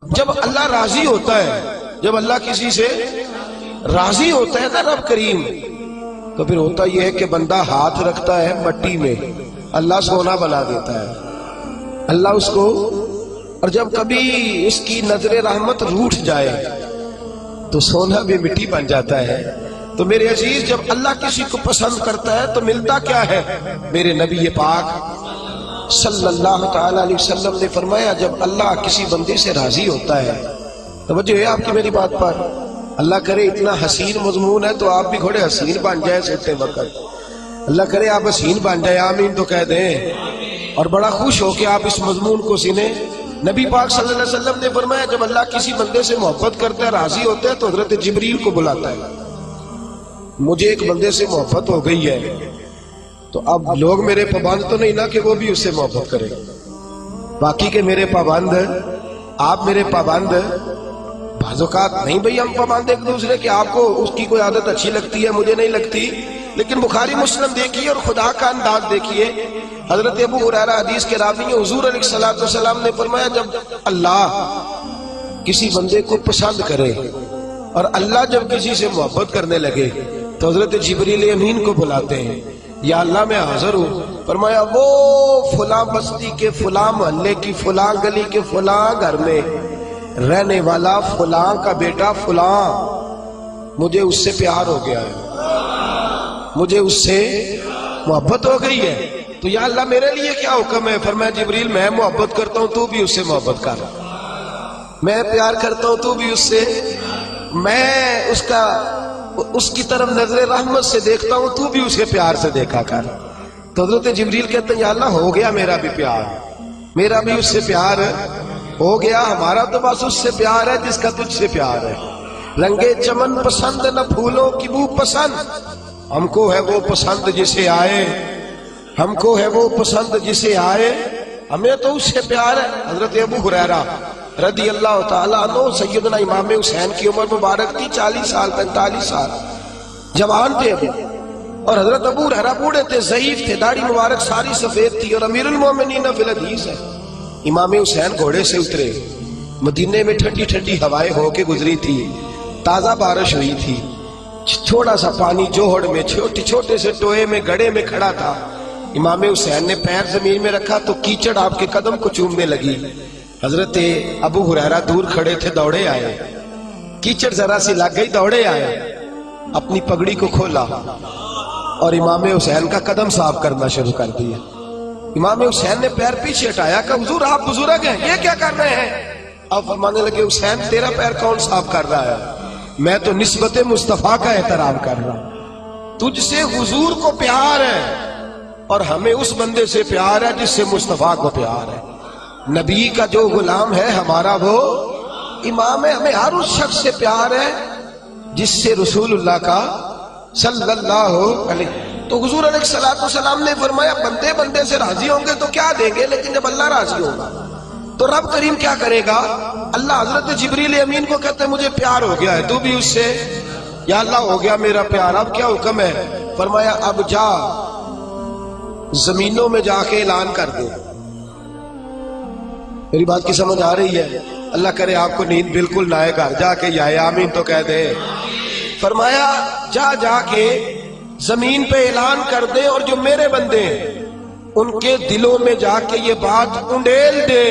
جب اللہ راضی ہوتا ہے، جب اللہ کسی سے راضی ہوتا ہے نا رب کریم، تو پھر ہوتا یہ ہے کہ بندہ ہاتھ رکھتا ہے مٹی میں، اللہ سونا بنا دیتا ہے اللہ اس کو. اور جب کبھی اس کی نظر رحمت روٹھ جائے تو سونا بھی مٹی بن جاتا ہے. تو میرے عزیز، جب اللہ کسی کو پسند کرتا ہے تو ملتا کیا ہے؟ میرے نبی پاک صلی اللہ تعالی علیہ وسلم نے فرمایا، جب اللہ کسی بندے سے راضی ہوتا ہے، توجہ ہے آپ کی میری بات پر، اللہ کرے اتنا حسین مضمون ہے تو آپ بھی تھوڑے حسین بن جائے سوتے وقت، اللہ کرے آپ حسین بن جائے، آمین تو کہہ دیں، اور بڑا خوش ہو کہ آپ اس مضمون کو سنیں. نبی پاک صلی اللہ علیہ وسلم نے فرمایا، جب اللہ کسی بندے سے محبت کرتا ہے، راضی ہوتا ہے، تو حضرت جبریل کو بلاتا ہے. مجھے ایک بندے سے محبت ہو گئی ہے، تو اب لوگ میرے پابند تو نہیں نا کہ وہ بھی اس سے محبت کرے، باقی کہ میرے پابند، آپ میرے پابند، بعض اوقات نہیں بھئی ہم پابند ایک دوسرے کہ آپ کو اس کی کوئی عادت اچھی لگتی ہے مجھے نہیں لگتی، لیکن بخاری مسلم دیکھیے اور خدا کا انداز دیکھیے. حضرت ابو ہریرہ حدیث کے راوی ہیں، حضور علیہ الصلوۃ والسلام نے فرمایا، جب اللہ کسی بندے کو پسند کرے اور اللہ جب کسی سے محبت کرنے لگے تو حضرت جبریل امین کو بلاتے ہیں، یا اللہ میں حاضر ہوں. فرمایا، وہ فلاں بستی کے فلاں محلے کی فلاں گلی کے فلاں گھر میں رہنے والا فلاں کا بیٹا فلاں، مجھے اس سے پیار ہو گیا ہے، مجھے اس سے محبت ہو گئی ہے، تو یا اللہ میرے لیے کیا حکم ہے؟ فرمایا، جبریل میں محبت کرتا ہوں تو بھی اس سے محبت کر، میں پیار کرتا ہوں تو بھی اس سے، میں اس کی طرف نظر رحمت سے دیکھتا ہوں تو بھی اسے پیار سے دیکھا کر. تو حضرت جبریل کہتے ہیں، یا اللہ ہو گیا میرا بھی پیار، میرا بھی اس سے پیار ہو گیا، ہمارا تو بس اس سے پیار ہے جس کا تجھ سے پیار ہے. رنگے چمن پسند نہ پھولوں کی بو پسند، ہم کو ہے وہ پسند جسے آئے، ہم کو ہے وہ پسند جسے آئے، ہمیں تو اس سے پیار ہے. حضرت ابو ہریرہ رضی اللہ تعالیٰ عنہ، سیدنا امام حسین کی عمر مبارک تھی 40 سال 45 سال، جوان تھے ابھی، اور حضرت ابو ہریرہ بوڑھے تھے، ضعیف تھے، داڑھی مبارک ساری سفید تھی، اور امیر المومنین فی الحدیث ہے. امام حسین گھوڑے سے اترے، مدینے میں ٹھنڈی ٹھنڈی ہوائیں ہو کے گزری تھی، تازہ بارش ہوئی تھی، تھوڑا سا پانی جوہڑ میں چھوٹے سے ٹوئے میں گڑھے میں کھڑا تھا. امام حسین نے پیر زمین میں رکھا تو کیچڑ آپ کے قدم کو چومنے لگی. حضرت ابو ہریرہ دور کھڑے تھے، دوڑے آئے، کیچڑ ذرا سی لگ گئی، دوڑے آئے، اپنی پگڑی کو کھولا اور امام حسین کا قدم صاف کرنا شروع کر دیا. امام حسین نے پیر پیچھے ہٹایا کہ حضور آپ بزرگ ہیں، یہ کیا کر رہے ہیں؟ اب فرمانے لگے، حسین تیرا پیر کون صاف کر رہا ہے؟ میں تو نسبت مصطفیٰ کا احترام کر رہا ہوں. تجھ سے حضور کو پیار ہے اور ہمیں اس بندے سے پیار ہے جس سے مصطفیٰ کو پیار ہے. نبی کا جو غلام ہے ہمارا وہ امام ہے. ہمیں ہر اس شخص سے پیار ہے جس سے رسول اللہ کا صلی اللہ علیہ. تو حضور علیہ السلام نے فرمایا، بندے بندے سے راضی ہوں گے تو کیا دیں گے، لیکن جب اللہ راضی ہوگا تو رب کریم کیا کرے گا؟ اللہ حضرت جبریل امین کو کہتے ہیں، مجھے پیار ہو گیا ہے تو بھی اس سے، یا اللہ ہو گیا میرا پیار، اب کیا حکم ہے؟ فرمایا، اب جا زمینوں میں جا کے اعلان کر دے. میری بات کی سمجھ آ رہی ہے؟ اللہ کرے آپ کو نیند بالکل نہ آئے، گھر جا کے یا آمین تو کہہ دے. فرمایا، جا کے زمین پہ اعلان کر دے، اور جو میرے بندے ان کے دلوں میں جا کے یہ بات انڈیل دے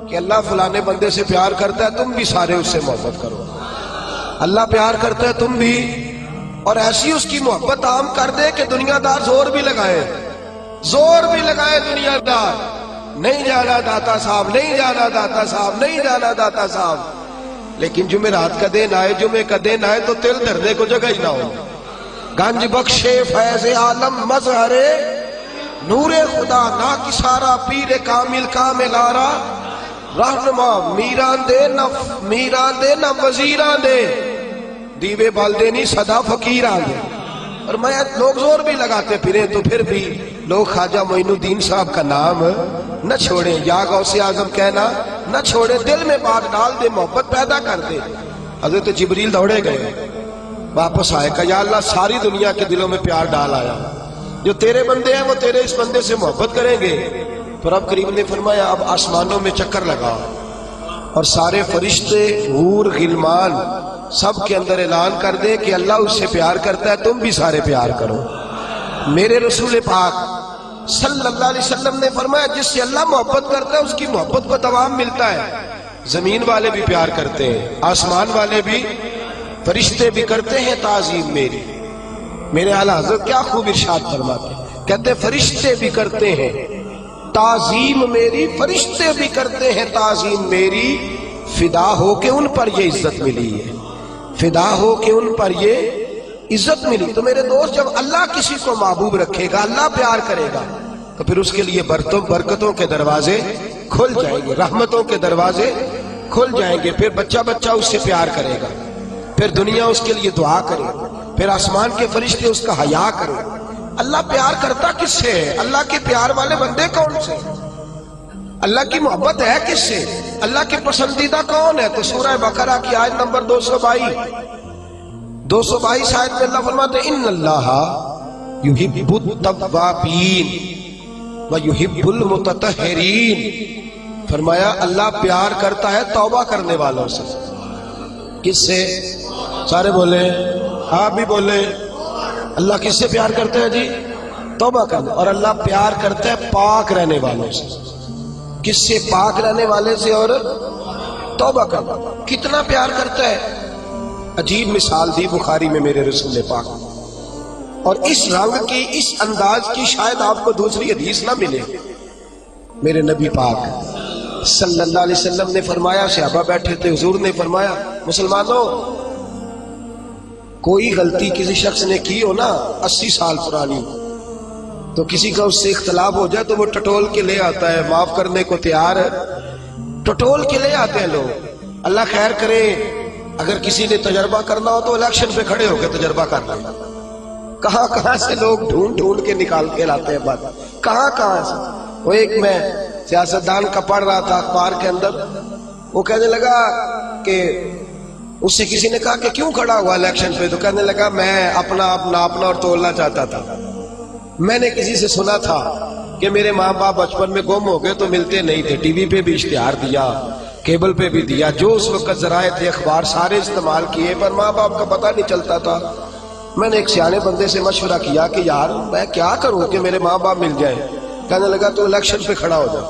کہ اللہ فلانے بندے سے پیار کرتا ہے، تم بھی سارے اس سے محبت کرو، اللہ پیار کرتا ہے تم بھی، اور ایسی اس کی محبت عام کر دے کہ دنیا دار زور بھی لگائے دنیا دار، نہیں جانا داتا صاحب، نہیں جانا داتا صاحب، نہیں جانا داتا صاحب، لیکن جمعرات کا دن آئے، جمعے کا دن آئے تو تل دھرنے کو جگہ ہی نہ ہو. گنج بخشے فیض عالم مظہر نور خدا نا کسارا، پیر کامل کامل آرا، رہنما میران دے نہ وزیران دے، دیوے بالدے نہیں صدا فقیران دے. اور میں لوگ زور بھی لگاتے پھریں تو پھر بھی لوگ خواجہ معین الدین صاحب کا نام نہ چھوڑیں، یا غوث اعظم کہنا نہ چھوڑیں، دل میں بات ڈال دے، محبت پیدا کر دے. حضرت جبریل دوڑے گئے، واپس آئے، کہ یا اللہ ساری دنیا کے دلوں میں پیار ڈال آیا، جو تیرے بندے ہیں وہ تیرے اس بندے سے محبت کریں گے. تو رب کریم نے فرمایا، اب آسمانوں میں چکر لگا، اور سارے فرشتے حور غلمان سب کے اندر اعلان کر دے کہ اللہ اس سے پیار کرتا ہے، تم بھی سارے پیار کرو۔ میرے رسول پاک صلی اللہ علیہ وسلم نے فرمایا جس سے اللہ محبت کرتا ہے اس کی محبت کو دوام ملتا ہے۔ زمین والے بھی پیار کرتے ہیں، آسمان والے بھی، فرشتے بھی کرتے ہیں تعظیم میری۔ میرے اعلیٰ حضرت کیا خوب ارشاد فرماتے ہیں، کہتے ہیں فرشتے بھی کرتے ہیں تعظیم میری، فرشتے بھی کرتے ہیں تعظیم میری، فدا ہو کے ان پر یہ عزت ملی ہے، فدا ہو کے ان پر یہ عزت ملی۔ تو میرے دوست جب اللہ کسی کو محبوب رکھے گا، اللہ پیار کرے گا، تو پھر اس کے لیے برکتوں کے دروازے کھل جائیں گے، رحمتوں کے دروازے کھل جائیں گے۔ پھر بچہ بچہ اس سے پیار کرے گا، پھر دنیا اس کے لیے دعا کرے گا، پھر آسمان کے فرشتے اس کا حیا کرے گا۔ اللہ پیار کرتا کس سے ہے؟ اللہ کے پیار والے بندے کون سے؟ اللہ کی محبت ہے کس سے؟ اللہ کے پسندیدہ کون ہے؟ تو سورہ بقرہ کی آیت نمبر 222 آیت میں اللہ فرماتے ہیں ان اللہ یحب التوابین ویحب المتطہرین۔ فرمایا اللہ پیار کرتا ہے توبہ کرنے والوں سے۔ کس سے؟ سارے بولے، آپ بھی بولے، اللہ کس سے پیار کرتے ہیں جی؟ توبہ کرنے۔ اور اللہ پیار کرتا ہے پاک رہنے والوں سے۔ کس سے؟ پاک رہنے والے سے اور توبہ کرنا۔ کتنا پیار کرتا ہے؟ عجیب مثال دی بخاری میں میرے رسول پاک، اور اس رنگ کی، اس انداز کی شاید آپ کو دوسری حدیث نہ ملے۔ میرے نبی پاک صلی اللہ علیہ وسلم نے فرمایا، صحابہ بیٹھے تھے، حضور نے فرمایا مسلمانوں کوئی غلطی کسی شخص نے کی ہو نا 80 سال پرانی، تو کسی کا اس سے اختلاف ہو جائے تو وہ ٹٹول کے لے آتا ہے، معاف کرنے کو تیار ہے، ٹٹول کے لے آتے ہیں لوگ۔ اللہ خیر کرے، اگر کسی نے تجربہ کرنا ہو تو الیکشن پہ کھڑے ہو کے تجربہ کر لیں۔ کہاں کہاں سے لوگ ڈھونڈ کے نکال کے لاتے ہیں بات، کہاں کہاں سے۔ وہ ایک میں سیاستدان کا پڑھ رہا تھا اخبار کے اندر، وہ کہنے لگا کہ اس سے کسی نے کہا کہ کیوں کھڑا ہوا الیکشن پہ، تو کہنے لگا میں اپنا آپ ناپنا اور تولنا چاہتا تھا۔ میں نے کسی سے سنا تھا کہ میرے ماں باپ بچپن میں گم ہو گئے تو ملتے نہیں تھے، ٹی وی پہ بھی اشتہار دیا، کیبل پہ بھی دیا، جو اس وقت ذرائع تھے اخبار سارے استعمال کیے، پر ماں باپ کا پتہ نہیں چلتا تھا۔ میں نے ایک سیانے بندے سے مشورہ کیا کہ یار میں کیا کروں کہ میرے ماں باپ مل جائیں۔ کہنے لگا تو الیکشن پہ کھڑا ہو جا،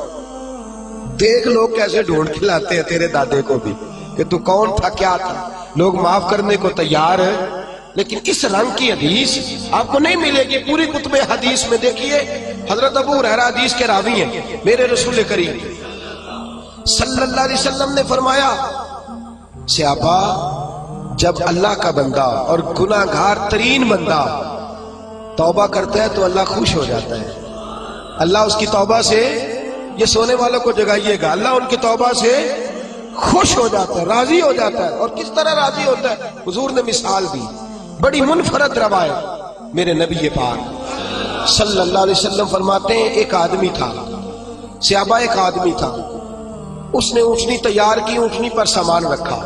دیکھ لوگ کیسے ڈھونڈ کے لاتے ہیں تیرے دادے کو بھی کہ تو کون تھا کیا تھا۔ لوگ معاف کرنے کو تیار ہے، لیکن اس رنگ کی حدیث آپ کو نہیں ملے گی پوری کتب حدیث میں۔ دیکھیے حضرت ابو ہریرہ حدیث کے راوی ہیں، میرے رسول کریم صلی اللہ علیہ وسلم نے فرمایا صحابہ جب اللہ کا بندہ اور گناہ گار ترین بندہ توبہ کرتا ہے تو اللہ خوش ہو جاتا ہے۔ اللہ اس کی توبہ سے، یہ سونے والوں کو جگائیے گا، اللہ ان کی توبہ سے خوش ہو جاتا ہے، راضی ہو جاتا ہے۔ اور کس طرح راضی ہوتا ہے؟ حضور نے مثال دی، بڑی منفرد روایت، میرے نبی پاک صلی اللہ علیہ وسلم فرماتے ہیں ایک آدمی تھا، صحابہ ایک آدمی تھا، اس نے اونٹنی تیار کی، اونٹنی پر سامان رکھا،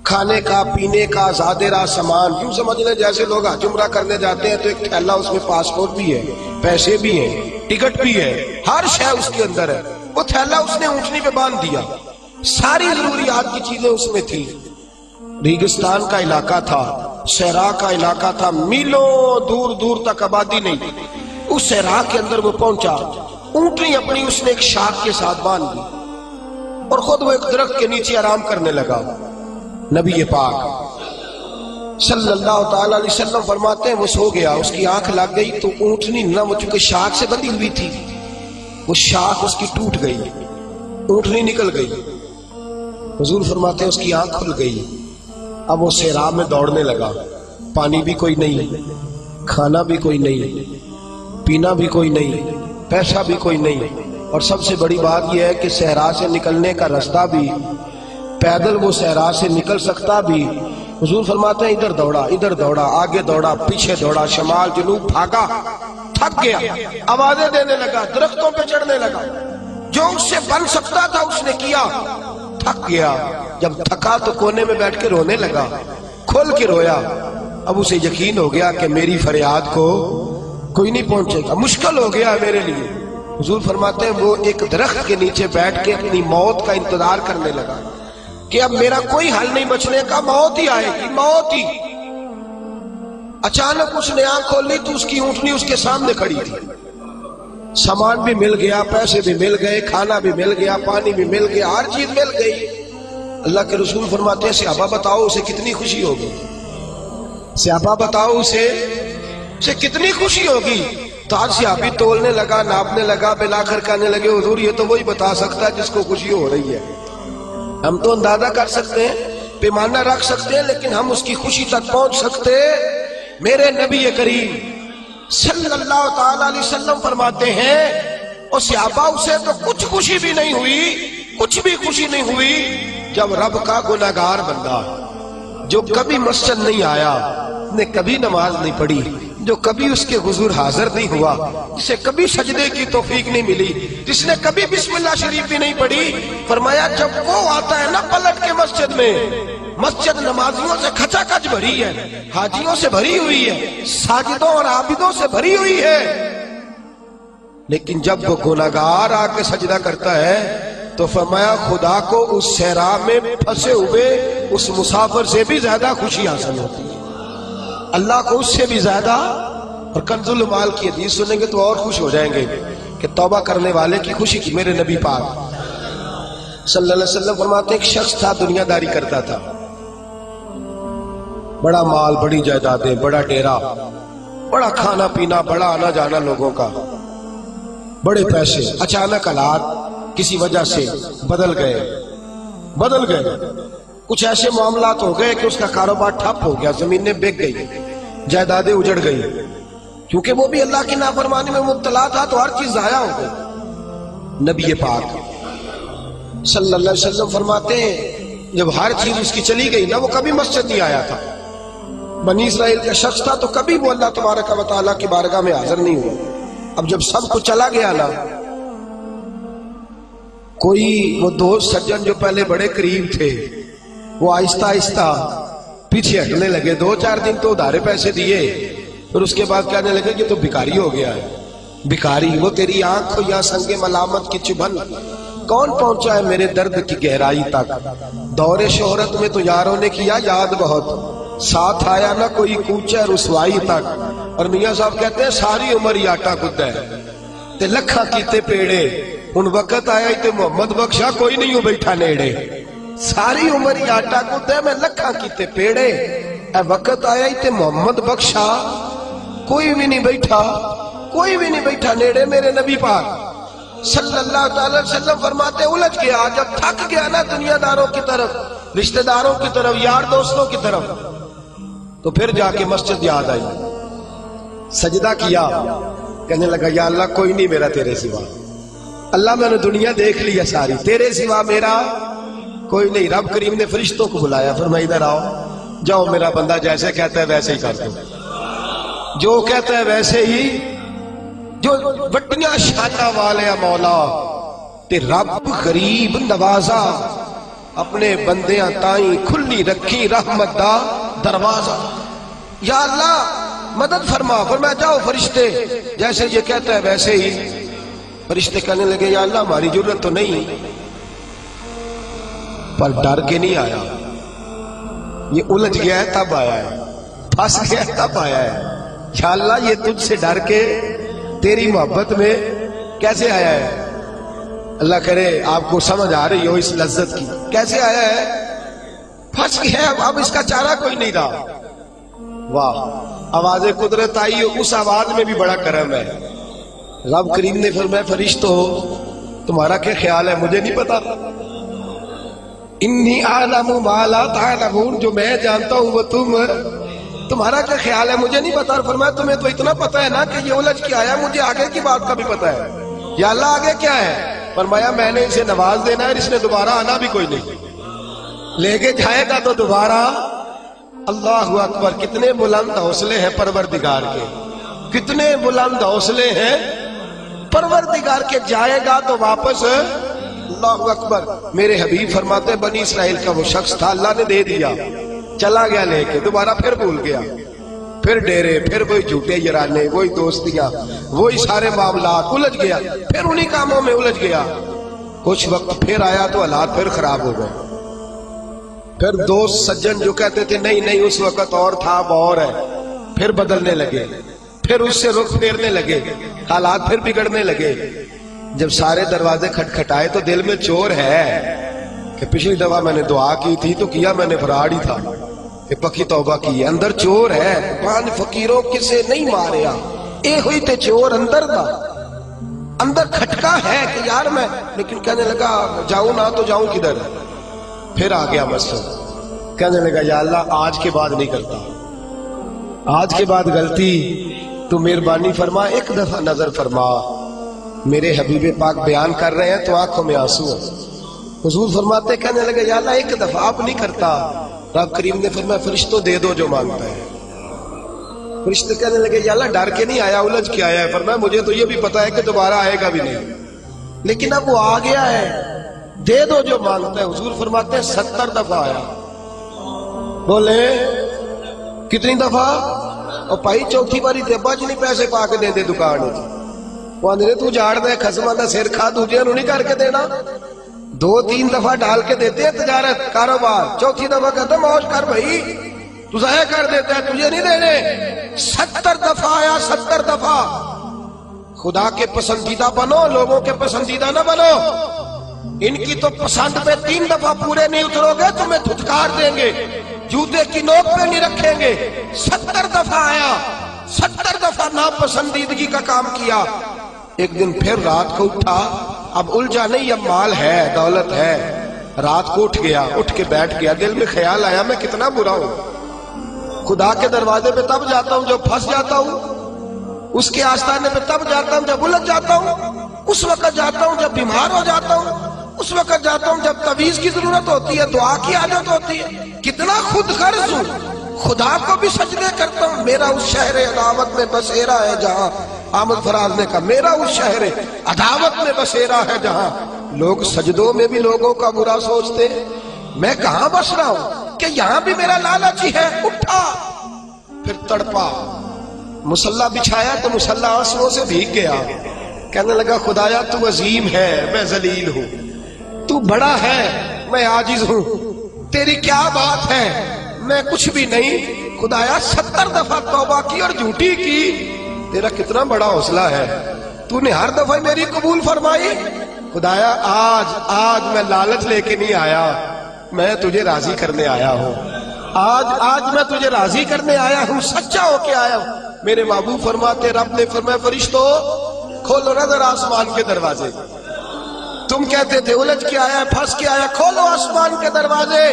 کھانے کا پینے کا زیادہ راہ سامان، یوں سمجھ لیں جیسے لوگ حج عمرہ کرنے جاتے ہیں تو ایک تھیلا، اس میں پاسپورٹ بھی ہے، پیسے بھی ہیں، ٹکٹ بھی ہے، ہر شے اس کے اندر ہے۔ وہ تھیلا اس نے اونٹنی پہ باندھ دیا، ساری ضروریات کی چیزیں اس میں تھی۔ ریگستان کا علاقہ تھا، صحرا کا علاقہ تھا، میلوں دور دور تک آبادی نہیں تھی۔ اس صحرا کے اندر وہ پہنچا، اونٹنی اپنی اس نے ایک شاخ کے ساتھ باندھ دی اور خود وہ ایک درخت کے نیچے آرام کرنے لگا۔ نبی پاک صلی اللہ تعالی علیہ وسلم فرماتے ہیں وہ سو گیا، اس کی آنکھ لگ گئی تو اونٹنی نہ وہ چونکہ شاخ سے بندھی ہوئی تھی، وہ شاخ اس کی ٹوٹ گئی، اونٹنی نکل گئی۔ حضور فرماتے ہیں اس کی آنکھ کھل گئی، اب وہ صحرا میں دوڑنے لگا، پانی بھی کوئی نہیں، کھانا بھی کوئی نہیں، پینا بھی کوئی نہیں، پیسہ بھی کوئی نہیں، اور سب سے بڑی بات یہ ہے کہ صحرا سے نکلنے کا راستہ بھی، پیدل وہ صحرا سے نکل سکتا بھی۔ حضور فرماتے ہیں ادھر دوڑا، آگے دوڑا، پیچھے دوڑا، شمال جنوب بھاگا، تھک گیا، آوازیں دینے لگا، درختوں پہ چڑھنے لگا، جو اس سے بن سکتا تھا اس نے کیا، تھک گیا۔ جب تھکا تو کونے میں بیٹھ کے رونے لگا، کھول کے رویا۔ اب اسے یقین ہو گیا کہ میری فریاد کو کوئی نہیں پہنچے گا، مشکل ہو گیا میرے لیے، حضور فرماتے ہیں وہ ایک درخت کے نیچے بیٹھ کے اپنی موت کا انتظار کرنے لگا کہ اب میرا کوئی حل نہیں بچنے کا، موت ہی آئے گی، موت ہی۔ اچانک اس نے آنکھ کھولی تو اس کی اونٹنی اس کے سامنے کھڑی تھی، سامان بھی مل گیا، پیسے بھی مل گئے، کھانا بھی مل گیا، پانی بھی مل گیا، ہر چیز مل گئی۔ اللہ کے رسول فرماتے ہیں صحابہ بتاؤ اسے کتنی خوشی ہوگی، صحابہ بتاؤ اسے کتنی خوشی ہوگی۔ تو آج صحابی تولنے لگا، ناپنے لگا، بالآخر کہنے لگے حضور یہ تو وہی بتا سکتا ہے جس کو خوشی ہو رہی ہے، ہم تو اندازہ کر سکتے ہیں، پیمانہ رکھ سکتے ہیں، لیکن ہم اس کی خوشی تک پہنچ سکتے۔ میرے نبی کریم صلی اللہ تعالی علیہ وسلم فرماتے ہیں اور صحابہ اسے تو کچھ خوشی بھی نہیں ہوئی، کچھ بھی خوشی نہیں ہوئی جب رب کا گناہگار بندہ جو کبھی مسجد نہیں آیا، نے کبھی نماز نہیں پڑھی، جو کبھی اس کے حضور حاضر نہیں ہوا، جسے کبھی سجدے کی توفیق نہیں ملی، جس نے کبھی بسم اللہ شریف بھی نہیں پڑھی، فرمایا جب وہ آتا ہے نا پلٹ کے مسجد میں، مسجد نمازیوں سے کھچا کھچ بھری ہے، حاجیوں سے بھری ہوئی ہے، ساجدوں اور عابدوں سے بھری ہوئی ہے، لیکن جب وہ گناہگار آ کے سجدہ کرتا ہے تو فرمایا خدا کو اس صحرا میں پھنسے ہوئے اس مسافر سے بھی زیادہ خوشی حاصل ہوتی ہے، اللہ کو اس سے بھی زیادہ۔ اور کنز المال کی حدیث سنیں گے تو اور خوش ہو جائیں گے کہ توبہ کرنے والے کی خوشی کی۔ میرے نبی پاک صلی اللہ علیہ وسلم فرماتے ایک شخص تھا، دنیا داری کرتا تھا، بڑا مال، بڑی جائیدادیں، بڑا ڈیرا، بڑا کھانا پینا، بڑا آنا جانا لوگوں کا، بڑے پیسے۔ اچانک حالات کسی وجہ سے بدل گئے، کچھ ایسے معاملات ہو گئے کہ اس کا کاروبار ٹھپ ہو گیا، زمینیں بک گئی، جائیدادیں اجڑ گئی، کیونکہ وہ بھی اللہ کی نافرمانی میں مبتلا تھا تو ہر چیز ضائع ہو گئی۔ نبی پاک صلی اللہ علیہ وسلم فرماتے ہیں جب ہر چیز اس کی چلی گئی نا، وہ کبھی مسجد نہیں آیا تھا، بنی اسرائیل کا شخص تھا، تو کبھی وہ اللہ تبارک و تعالیٰ کی بارگاہ میں حاضر نہیں ہوا۔ اب جب سب کو چلا گیا نا، کوئی وہ دوست سجن جو پہلے بڑے قریب تھے وہ آہستہ آہستہ پیچھے ہٹنے لگے، 2-4 دن تو ادھارے پیسے دیے، پھر اس کے بعد کہنے لگے کہ تو بھکاری ہو گیا ہے، بھکاری، وہ تیری آنکھ کو یا سنگ ملامت کی چبھن کون پہنچا ہے میرے درد کی گہرائی تک، دور شہرت میں تو یاروں نے کیا یاد بہت، ساتھ آیا نہ کوئی کوچہ رسوائی تک۔ اور میاں صاحب کہتے ہیں ساری عمر ہی آٹا گدھا ہے تے لکھاں کیتے پیڑے، ان وقت آیا تے محمد بخشا کوئی نہیں ہو بیٹھا نیڑے، ساری عمر ہی آٹا گدھا ہے میں لکھاں کیتے پیڑے، اے وقت آیا تے محمد بخشا کوئی بھی نہیں بیٹھا نیڑے۔ میرے نبی پاک صلی اللہ تعالی وسلم فرماتے الجھ گیا، جب تھک گیا نا دنیا داروں کی طرف، رشتہ داروں کی طرف، یار دوستوں کی طرف، تو پھر جا کے مسجد یاد آئی، سجدہ کیا، کہنے لگا یا اللہ کوئی نہیں میرا تیرے سوا، اللہ میں نے دنیا دیکھ لیا ساری، تیرے سوا میرا کوئی نہیں۔ رب کریم نے فرشتوں کو بلایا، فرمایا ادھر آؤ، جاؤ میرا بندہ جیسے کہتا ہے ویسے ہی کر دو، جو کہتا ہے ویسے ہی، جو بٹیاں شانہ والے مولا تے رب غریب نوازا، اپنے بندیاں تائیں کھلی رکھی رحمت دا دروازہ، یا اللہ مدد فرما، فرمایا جاؤ فرشتے جیسے یہ کہتا ہے ویسے ہی۔ فرشتے کہنے لگے یا اللہ ہماری ضرورت تو نہیں، پر ڈر کے نہیں آیا، یہ الجھ گیا ہے تب آیا ہے، پھنس گیا ہے تب آیا ہے، یا اللہ یہ تجھ سے ڈر کے تیری محبت میں کیسے آیا ہے؟ اللہ کرے آپ کو سمجھ آ رہی ہو اس لذت کی، کیسے آیا ہے؟ پھنس گیا ہے، اب اس کا چارہ کوئی نہیں رہا۔ واہ، آواز قدرت آئی، اس آواز میں بھی بڑا کرم ہے۔ رب کریم نے فرمایا فرشتو تمہارا کیا خیال ہے؟ مجھے نہیں پتا، انی اعلم ما لا تعلمون، جو میں جانتا ہوں وہ تمہارا کیا خیال ہے؟ مجھے نہیں پتا۔ اور فرمایا تمہیں تو اتنا پتا ہے نا کہ یہ الجھ کے آیا، مجھے آگے کی بات کا بھی پتا ہے، یا اللہ آگے کیا ہے؟ فرمایا میں نے اسے نواز دینا ہے، اس نے دوبارہ آنا بھی کوئی نہیں، لے کے جائے گا تو دوبارہ۔ اللہ اکبر، کتنے بلند حوصلے ہیں پروردگار کے، کتنے بلند حوصلے ہیں پروردگار کے، جائے گا تو واپس۔ اللہ اکبر، میرے حبیب فرماتے بنی اسرائیل کا وہ شخص تھا، اللہ نے دے دیا، چلا گیا لے کے، دوبارہ پھر بھول گیا، پھر ڈیرے، پھر وہی جھوٹے یارانے، وہی دوستیاں، وہی سارے معاملات، الجھ گیا، پھر انہی کاموں میں الجھ گیا۔ کچھ وقت پھر آیا تو حالات پھر خراب ہو گئے۔ پھر دوست سجن جو کہتے تھے نہیں نہیں اس وقت اور تھا اب اور ہے، پھر بدلنے لگے، پھر اس سے رخ پھیرنے لگے، حالات پھر بگڑنے لگے۔ جب سارے دروازے کھٹکھٹائے تو دل میں چور ہے کہ پچھلی دفعہ میں نے دعا کی تھی تو کیا میں نے فراڈ ہی تھا، کہ پکی توبہ کی ہے، اندر چور ہے۔ پانچ فقیروں کسے نہیں ماریا، اے ہوئی تے چور اندر دا، اندر کھٹکا ہے کہ یار میں، لیکن کہنے لگا جاؤں نہ تو جاؤں کدھر۔ پھر آ گیا مسجد، کہنے لگا یا اللہ آج کے بعد نہیں کرتا، آج کے بعد غلطی تو مہربانی فرما، ایک دفعہ نظر فرما۔ میرے حبیب پاک بیان کر رہے ہیں تو آنکھوں میں آنسو ہیں۔ حضور فرماتے کہنے لگے یا اللہ ایک دفعہ آپ نہیں کرتا۔ رب کریم نے فرمایا فرشتوں دے دو جو مانگتا ہے۔ فرشتے کہنے لگے یا اللہ ڈر کے نہیں آیا، الجھ کے آیا ہے۔ فرمایا مجھے تو یہ بھی پتا ہے کہ دوبارہ آئے گا بھی نہیں، لیکن اب وہ آ گیا ہے، دے دو جو مانگتا ہے۔ حضور فرماتے ہیں 70 دفعہ آیا۔ بولے کتنی دفعہ؟ اور پائی چوتھی باری تے ابا جی نہیں پیسے پا کے دے دے دکان وچ، وہ آندے تو جاڑ دے خسماں دا سر کھا، دوجے نوں نہیں کر کے دینا۔ 2-3 دفعہ ڈال کے دیتے ہیں تجارت کاروبار، چوتھی دفعہ کہتا موج کر بھائی تو ضائع کر دیتا ہے، تجھے نہیں دینے۔ 70 دفعہ آیا، 70 دفعہ۔ خدا کے پسندیدہ بنو، لوگوں کے پسندیدہ نہ بنو۔ ان کی تو پسند پہ 3 دفعہ پورے نہیں اترو گے تمہیں دھتکار دیں گے، جوتے کی نوک پہ نہیں رکھیں گے۔ 70 دفعہ آیا، 70 دفعہ ناپسندیدگی کا کام کیا۔ ایک دن پھر رات کو اٹھا، اب الجھا نہیں، اب مال ہے، دولت ہے۔ رات کو اٹھ گیا، اٹھ کے بیٹھ گیا، دل میں خیال آیا میں کتنا برا ہوں، خدا کے دروازے پہ تب جاتا ہوں جب پھنس جاتا ہوں، اس کے آستانے پہ تب جاتا ہوں جب الجھ جاتا ہوں، اس وقت جاتا ہوں جب بیمار ہو جاتا ہوں، اس وقت جاتا ہوں جب تعویذ کی ضرورت ہوتی ہے، دعا کی عادت ہوتی ہے۔ کتنا خود غرض ہوں، خدا کو بھی سجدے کرتا ہوں۔ میرا اس شہر عداوت میں بسیرا ہے جہاں، احمد فراز نے کہا میرا اس شہر عداوت میں بسیرا ہے جہاں، لوگ سجدوں میں بھی لوگوں کا برا سوچتے، میں کہاں بس رہا ہوں کہ یہاں بھی میرا لالچ ہی ہے۔ اٹھا، پھر تڑپا، مصلی بچھایا تو مصلی آنسوؤں سے بھیگ گیا۔ کہنے لگا خدایا تو عظیم ہے، میں ذلیل ہوں، تو بڑا ہے، میں عاجز ہوں، تیری کیا بات ہے، میں کچھ بھی نہیں۔ خدایا 70 دفعہ توبہ کی اور جھوٹی کی، تیرا کتنا بڑا حوصلہ ہے، تو نے ہر دفعہ میری قبول فرمائی۔ خدایا آج میں لالچ لے کے نہیں آیا، میں تجھے راضی کرنے آیا ہوں، آج میں تجھے راضی کرنے آیا ہوں، سچا ہو کے آیا ہوں۔ میرے محبوب فرماتے رب نے فرمایا فرشتوں کھولو نظر آسمان کے دروازے، تم کہتے تھے الجھ کے آیا، پھنس کے آیا، کھولو آسمان کے دروازے،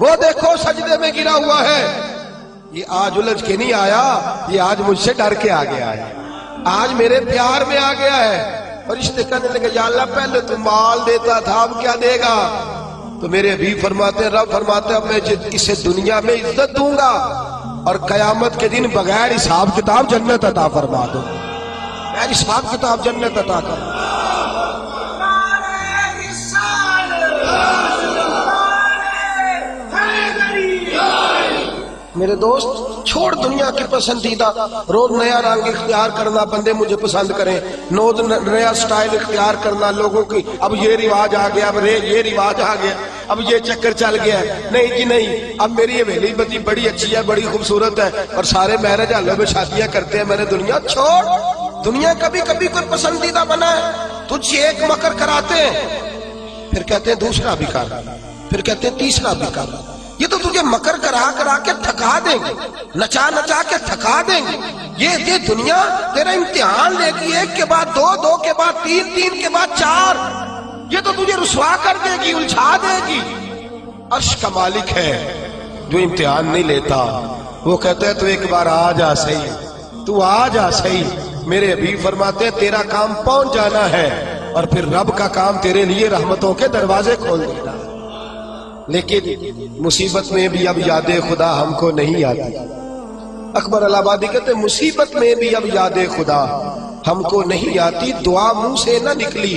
وہ دیکھو سجدے میں گرا ہوا ہے۔ یہ آج الجھ کے نہیں آیا، یہ آج مجھ سے ڈر کے آ گیا ہے، آج میرے پیار میں آ گیا ہے۔ فرشتے کہنے لگے یا اللہ پہلے تو مال دیتا تھا، اب کیا دے گا؟ تو میرے بھی فرماتے رب فرماتے اب میں اسے دنیا میں عزت دوں گا اور قیامت کے دن بغیر حساب کتاب جنت عطا فرما دوں، بغیر حساب کتاب جنت عطا کر۔ میرے دوست چھوڑ دنیا کی پسندیدہ، روز نیا رنگ اختیار کرنا، بندے مجھے پسند کریں، روز نیا سٹائل اختیار کرنا، لوگوں کی اب یہ رواج آ گیا، اب یہ رواج آ گیا، اب یہ چکر چل گیا ہے، نہیں جی نہیں، اب میری یہ حویلی بڑی اچھی ہے، بڑی خوبصورت ہے، اور سارے میرج ہالوں میں شادیاں کرتے ہیں۔ میرے دنیا چھوڑ، دنیا کبھی کبھی کوئی پسندیدہ بنا ہے، تجھ ایک مکر کراتے ہیں، پھر کہتے ہیں دوسرا بھی کر، پھر کہتے ہیں تیسرا بھی کر۔ یہ تو تجھے مکر کرا کے تھکا دیں گے، نچا کے تھکا دیں گے۔ یہ دنیا تیرا امتحان لے گی، ایک کے بعد دو کے بعد تین کے بعد 4، یہ تو تجھے رسوا کر دے گی، الجھا دے گی۔ عرش کا مالک ہے جو امتحان نہیں لیتا، وہ کہتا ہے تو ایک بار آ جا صحیح، تو آ جا صحیح۔ میرے حبیب فرماتے ہیں تیرا کام پہنچ جانا ہے، اور پھر رب کا کام تیرے لیے رحمتوں کے دروازے کھول دینا۔ لیکن مصیبت میں بھی اب یاد خدا ہم کو نہیں آتی۔ اکبر الہآبادی کہتے مصیبت میں بھی اب یاد خدا ہم کو نہیں آتی، دعا منہ سے نہ نکلی،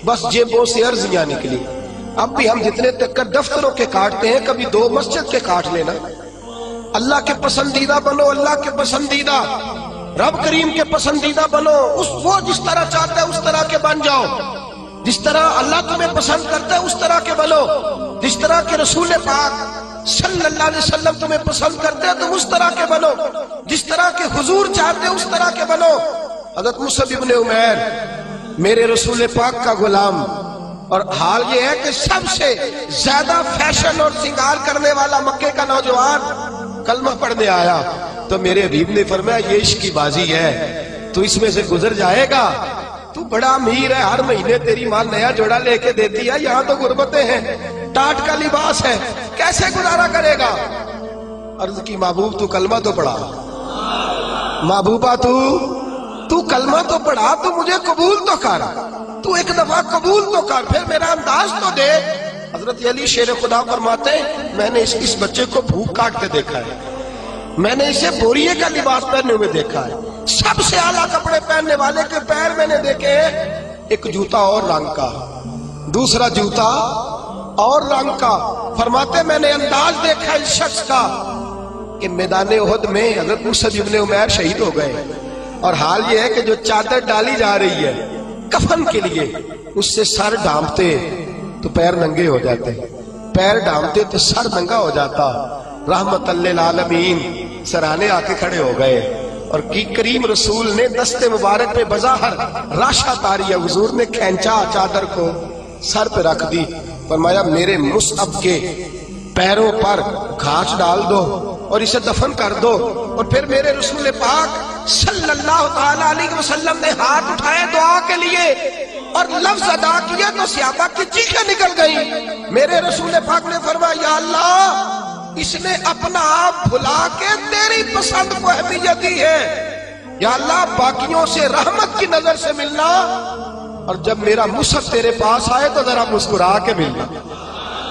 بس جیبوں سے عرضیاں نکلی۔ اب بھی ہم جتنے تک دفتروں کے کاٹتے ہیں، کبھی 2 مسجد کے کاٹ لینا، اللہ کے پسندیدہ بنو، اللہ کے پسندیدہ، رب کریم کے پسندیدہ بنو، وہ جس طرح چاہتا ہے اس طرح کے بن جاؤ، جس طرح اللہ تمہیں پسند کرتا ہے اس طرح کے بنو، جس طرح کے رسول پاک صلی اللہ علیہ وسلم تمہیں پسند کرتے ہیں تم اس طرح کے بنو، جس طرح کے حضور چاہتے ہیں اس طرح کے بنو۔ حضرت مصعب ابن عمیر میرے رسول پاک کا غلام، اور حال یہ ہے کہ سب سے زیادہ فیشن اور سنگار کرنے والا مکے کا نوجوان کلمہ پڑھنے آیا تو میرے حبیب نے فرمایا یہ عشق کی بازی ہے، تو اس میں سے گزر جائے گا، تو بڑا امیر ہے، ہر مہینے تیری ماں نیا جوڑا لے کے دیتی ہے، یہاں تو غربتیں ہیں، ٹاٹ کا لباس ہے، کیسے گزارا کرے گا؟ عرض کی محبوب تو کلمہ تو پڑھا، محبوبہ تو کلمہ تو پڑھا، تو مجھے قبول تو کر، تو ایک دفعہ قبول تو کر، پھر میرا انداز تو دے۔ حضرت علی شیر خدا فرماتے ہیں میں نے اس بچے کو بھوک کاٹتے دیکھا ہے، میں نے اسے بوریے کا لباس پہننے ہوئے دیکھا ہے، سب سے اعلیٰ کپڑے پہننے والے کے پیر میں نے دیکھے، ایک جوتا اور رنگ کا، دوسرا جوتا اور رنگ کا۔ فرماتے میں نے انداز دیکھا اس شخص کا کہ میدان احد میں حضرت مصعب ابن عمیر شہید ہو گئے، اور حال یہ ہے کہ جو چادر ڈالی جا رہی ہے کفن کے لیے، اس سے سر ڈھانپتے تو پیر ننگے ہو جاتے، پیر ڈھانپتے تو سر ننگا ہو جاتا۔ رحمت للعالمین سرانے آ کے کھڑے ہو گئے، اور کی کریم رسول نے دست مبارک پہ بظاہر راشا تاری ہے، حضور نے کھینچا چادر کو سر پہ رکھ دی، فرمایا میرے مصعب کے پیروں پر گھاس ڈال دو اور اسے دفن کر دو۔ اور پھر میرے رسول پاک صلی اللہ تعالی علیہ وسلم نے ہاتھ اٹھائے دعا کے لیے اور لفظ ادا کیے تو صحابہ کی چیخیں نکل گئیں۔ میرے رسول پاک نے فرمایا یا اللہ اس نے اپنا آپ بھلا کے تیری پسند کو اہمیت دی ہے، یا اللہ باقیوں سے رحمت کی نظر سے ملنا، اور جب میرا مصعب تیرے پاس آئے تو ذرا مسکرا کے ملنا،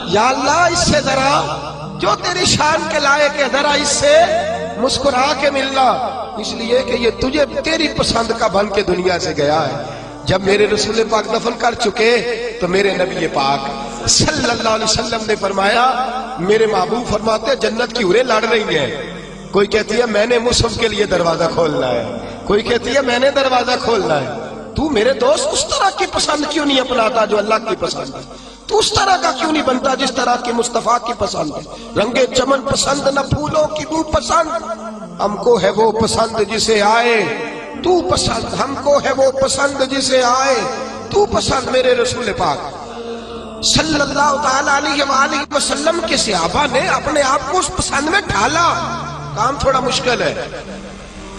یا اللہ اس سے ذرا جو تیری شان کے لائق ہے ذرا اس سے مسکرا کے ملنا، اس لیے کہ یہ تجھے تیری پسند کا بن کے دنیا سے گیا ہے۔ جب میرے رسول پاک دفن کر چکے تو میرے نبی پاک صلی اللہ علیہ وسلم نے فرمایا، میرے محبوب فرماتے جنت کی حوریں لڑ رہی ہیں، کوئی کہتی ہے میں نے مصعب کے لیے دروازہ کھولنا ہے، کوئی کہتی ہے میں نے دروازہ کھولنا ہے، تو میرے دوست اس طرح کی پسند کیوں نہیں اپناتا جو اللہ کی پسند ہے؟ تو اس طرح کا کیوں نہیں بنتا جس طرح کی مصطفیٰ کی پسند ہے؟ رنگے چمن پسند نہ پھولوں کی بو پسند، ہم کو ہے وہ پسند جسے آئے تو پسند، ہم کو ہے وہ پسند جسے آئے تو پسند۔ میرے رسول پاک صلی اللہ تعالی علیہ وآلہ وسلم کے صحابہ نے اپنے آپ کو اس پسند میں ڈھالا۔ کام تھوڑا مشکل ہے،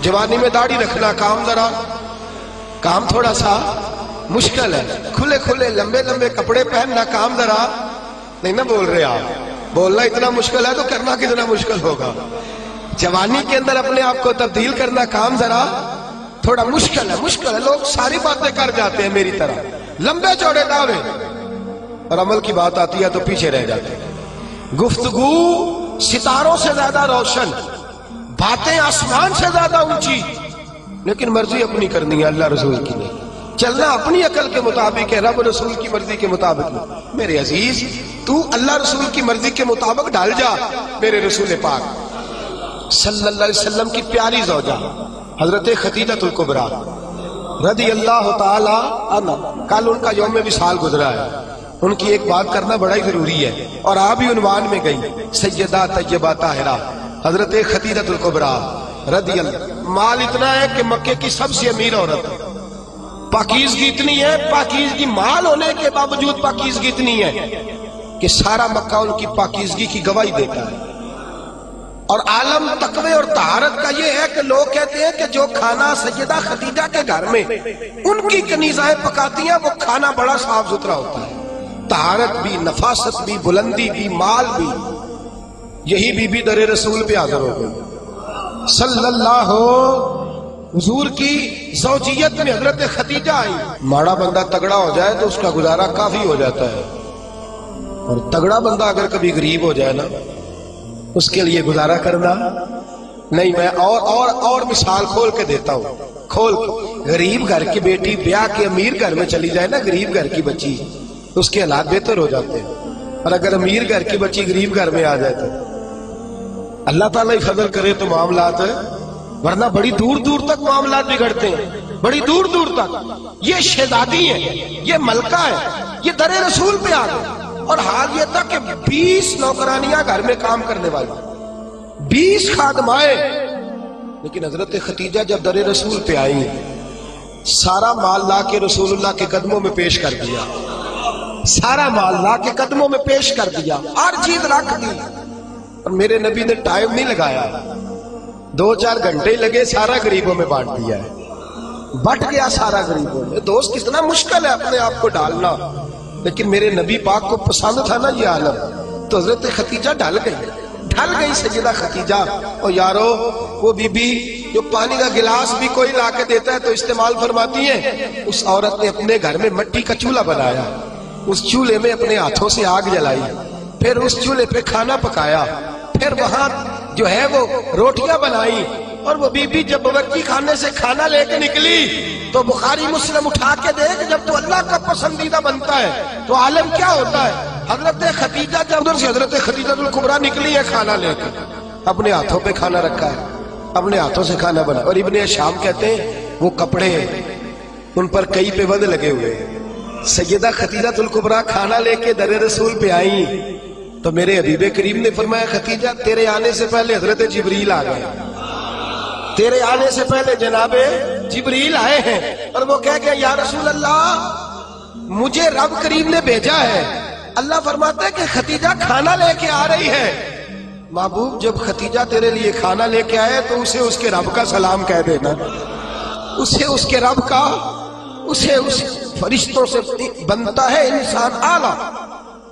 جوانی میں داڑھی رکھنا کام تھوڑا سا مشکل ہے، کھلے کھلے لمبے لمبے کپڑے پہننا کام ذرا نہیں نہ بول رہے آپ، بولنا اتنا مشکل ہے تو کرنا کتنا مشکل ہوگا۔ جوانی کے اندر اپنے آپ کو تبدیل کرنا کام ذرا تھوڑا مشکل ہے، لوگ ساری باتیں کر جاتے ہیں میری طرح، لمبے چوڑے دعوے، اور عمل کی بات آتی ہے تو پیچھے رہ جاتے ہیں۔ گفتگو ستاروں سے زیادہ روشن، باتیں آسمان سے زیادہ اونچی، لیکن مرضی اپنی کرنی ہے، اللہ رسول کی نہیں، چلنا اپنی عقل کے مطابق ہے، رب رسول کی مرضی کے مطابق نہیں۔ میرے عزیز تو اللہ رسول کی مرضی کے مطابق ڈال جا۔ میرے رسول پاک صلی اللہ علیہ وسلم کی پیاری زوجہ حضرت خدیجہ الکبریٰ رضی اللہ تعالی عنہ، کل ان کا یوم وصال گزرا ہے، ان کی ایک بات کرنا بڑا ہی ضروری ہے، اور آپ بھی عنوان میں گئی، سیدہ طیبہ طاہرہ حضرت خدیجہ الکبریٰ رضی اللہ۔ مال اتنا ہے کہ مکے کی سب سے امیر عورت، پاکیزگی اتنی ہے، پاکیزگی مال ہونے کے باوجود پاکیزگی اتنی ہے کہ سارا مکہ ان کی پاکیزگی کی گواہی دیتا ہے۔ اور عالم تقوی اور طہارت کا یہ ہے کہ لوگ کہتے ہیں کہ جو کھانا سیدہ خدیجہ کے گھر میں ان کی کنیزائیں پکاتی ہیں وہ کھانا بڑا صاف ستھرا ہوتا ہے، طہارت بھی، نفاست بھی، بلندی بھی، مال بھی۔ یہی بی بی در رسول پہ حاضر ہو گئی صلی اللہ، حضور کی زوجیت میں حضرت خدیجہ آئی۔ ماڑا بندہ تگڑا ہو جائے تو اس کا گزارا کافی ہو جاتا ہے، اور تگڑا بندہ اگر کبھی غریب ہو جائے نا اس کے لیے گزارا کرنا نہیں۔ میں اور مثال کھول کے دیتا ہوں، غریب گھر کی بیٹی بیاہ کے امیر گھر میں چلی جائے نا، غریب گھر کی بچی، اس کے حالات بہتر ہو جاتے ہیں، اور اگر امیر گھر کی بچی غریب گھر میں آ جائے اللہ تعالیٰ ہی فضل کرے تو معاملات، ورنہ بڑی دور دور تک معاملات بگڑتے ہیں، بڑی دور دور تک۔ یہ شہزادی ہے، یہ ملکہ ہے، یہ در رسول پہ آ گئے، اور حال یہ تھا کہ 20 نوکرانیاں گھر میں کام کرنے والی، 20 خادمائیں۔ لیکن حضرت ختیجہ جب در رسول پہ آئی، سارا مال لا کے رسول اللہ کے قدموں میں پیش کر دیا، سارا مال لا کے قدموں میں پیش کر دیا، ہر چیز رکھ دی۔ اور میرے نبی نے ٹائم نہیں لگایا، 2-4 گھنٹے ہی لگے، سارا غریبوں میں بانٹ دیا ہے، بٹ گیا سارا غریبوں میں۔ دوست کتنا مشکل ہے اپنے آپ کو ڈالنا، لیکن میرے نبی پاک کو پسند تھا نا یہ عالم، تو حضرت ختیجہ ڈھل گئی سیدہ ختیجہ۔ اور یارو وہ بی بی جو پانی کا گلاس بھی کوئی لا کے دیتا ہے تو استعمال فرماتی ہیں، اس عورت نے اپنے گھر میں مٹی کا چولہا بنایا، اس چولہے میں اپنے ہاتھوں سے آگ جلائی، پھر اس چولہے پہ کھانا پکایا، پھر وہاں جو ہے وہ روٹیاں بنائی۔ اور وہ بی بی جب باورچی خانے سے کھانا لے کے نکلی تو بخاری مسلم اٹھا کے دیکھ، جب تو اللہ کا پسندیدہ بنتا ہے تو عالم کیا ہوتا ہے۔ حضرت ختیجہ جب ادھر سے حضرت خدیجہ الکبریٰ نکلی ہے کھانا لے کے، اپنے ہاتھوں پہ کھانا رکھا ہے، اپنے ہاتھوں سے کھانا بنا۔ اور ابن شام کہتے ہیں وہ کپڑے ہیں، ان پر کئی پیوند لگے ہوئے ہیں۔ سیدہ ختیجہ الکبریٰ کھانا لے کے در رسول پہ آئیں تو میرے حبیب کریم نے فرمایا ختیجہ تیرے آنے سے پہلے حضرت جبریل آ گئے، تیرے آنے سے پہلے جناب جبریل آئے ہیں۔ اور وہ کہہ گئے یا رسول اللہ مجھے رب کریم نے بھیجا ہے۔ اللہ فرماتا ہے کہ ختیجہ کھانا لے کے آ رہی ہے۔ محبوب جب ختیجہ تیرے لیے کھانا لے کے آئے تو اسے اس کے رب کا سلام کہہ دینا، اسے اس کے رب کا، اسے اس فرشتوں سے بنتا ہے انسان اعلیٰ،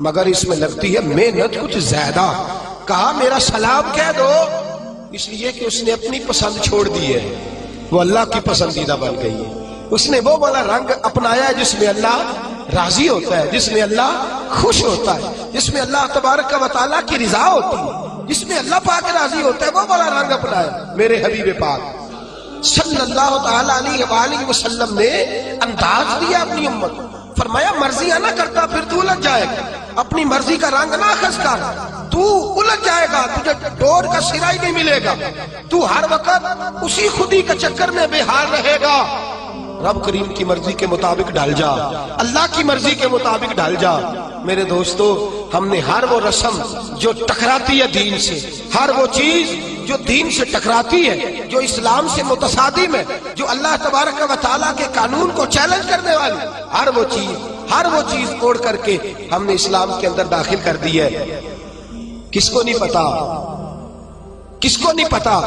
مگر اس میں لگتی ہے محنت کچھ زیادہ۔ کہا میرا سلام کہہ دو، اس لیے کہ اس نے اپنی پسند چھوڑ دی ہے، وہ اللہ کی پسندیدہ بن گئی ہے۔ اس نے وہ والا رنگ اپنایا ہے جس میں اللہ راضی ہوتا ہے، جس میں اللہ خوش ہوتا ہے، جس میں اللہ تبارک و تعالیٰ کی رضا ہوتی ہے، جس میں اللہ پاک راضی ہوتا ہے، وہ والا رنگ اپنایا میرے حبیب پاک صلی اللہ تعالی علیہ وآلہ وسلم نے انداز دیا اپنی امت کو۔ فرمایا مرضیاں نہ کرتا پھر تو الجھ جائے گا، اپنی مرضی کا رنگ نہ اخذ کر، تو الجھ جائے گا، تجھے ڈور کا سرا ہی نہیں ملے گا، تو ہر وقت اسی خودی کا چکر میں بے حال رہے گا۔ رب کریم کی مرضی کے مطابق ڈھل جا، اللہ کی مرضی کے مطابق ڈھل جا۔ میرے دوستو ہم نے ہر وہ رسم جو ٹکراتی ہے دین سے، ہر وہ چیز جو دین سے ٹکراتی ہے، جو اسلام سے متصادم ہے، جو اللہ تبارک و تعالیٰ کے قانون کو چیلنج کرنے والی، ہر وہ چیز توڑ کر کے ہم نے اسلام کے اندر داخل کر دی ہے۔ کس کو نہیں پتا، کس کو نہیں پتا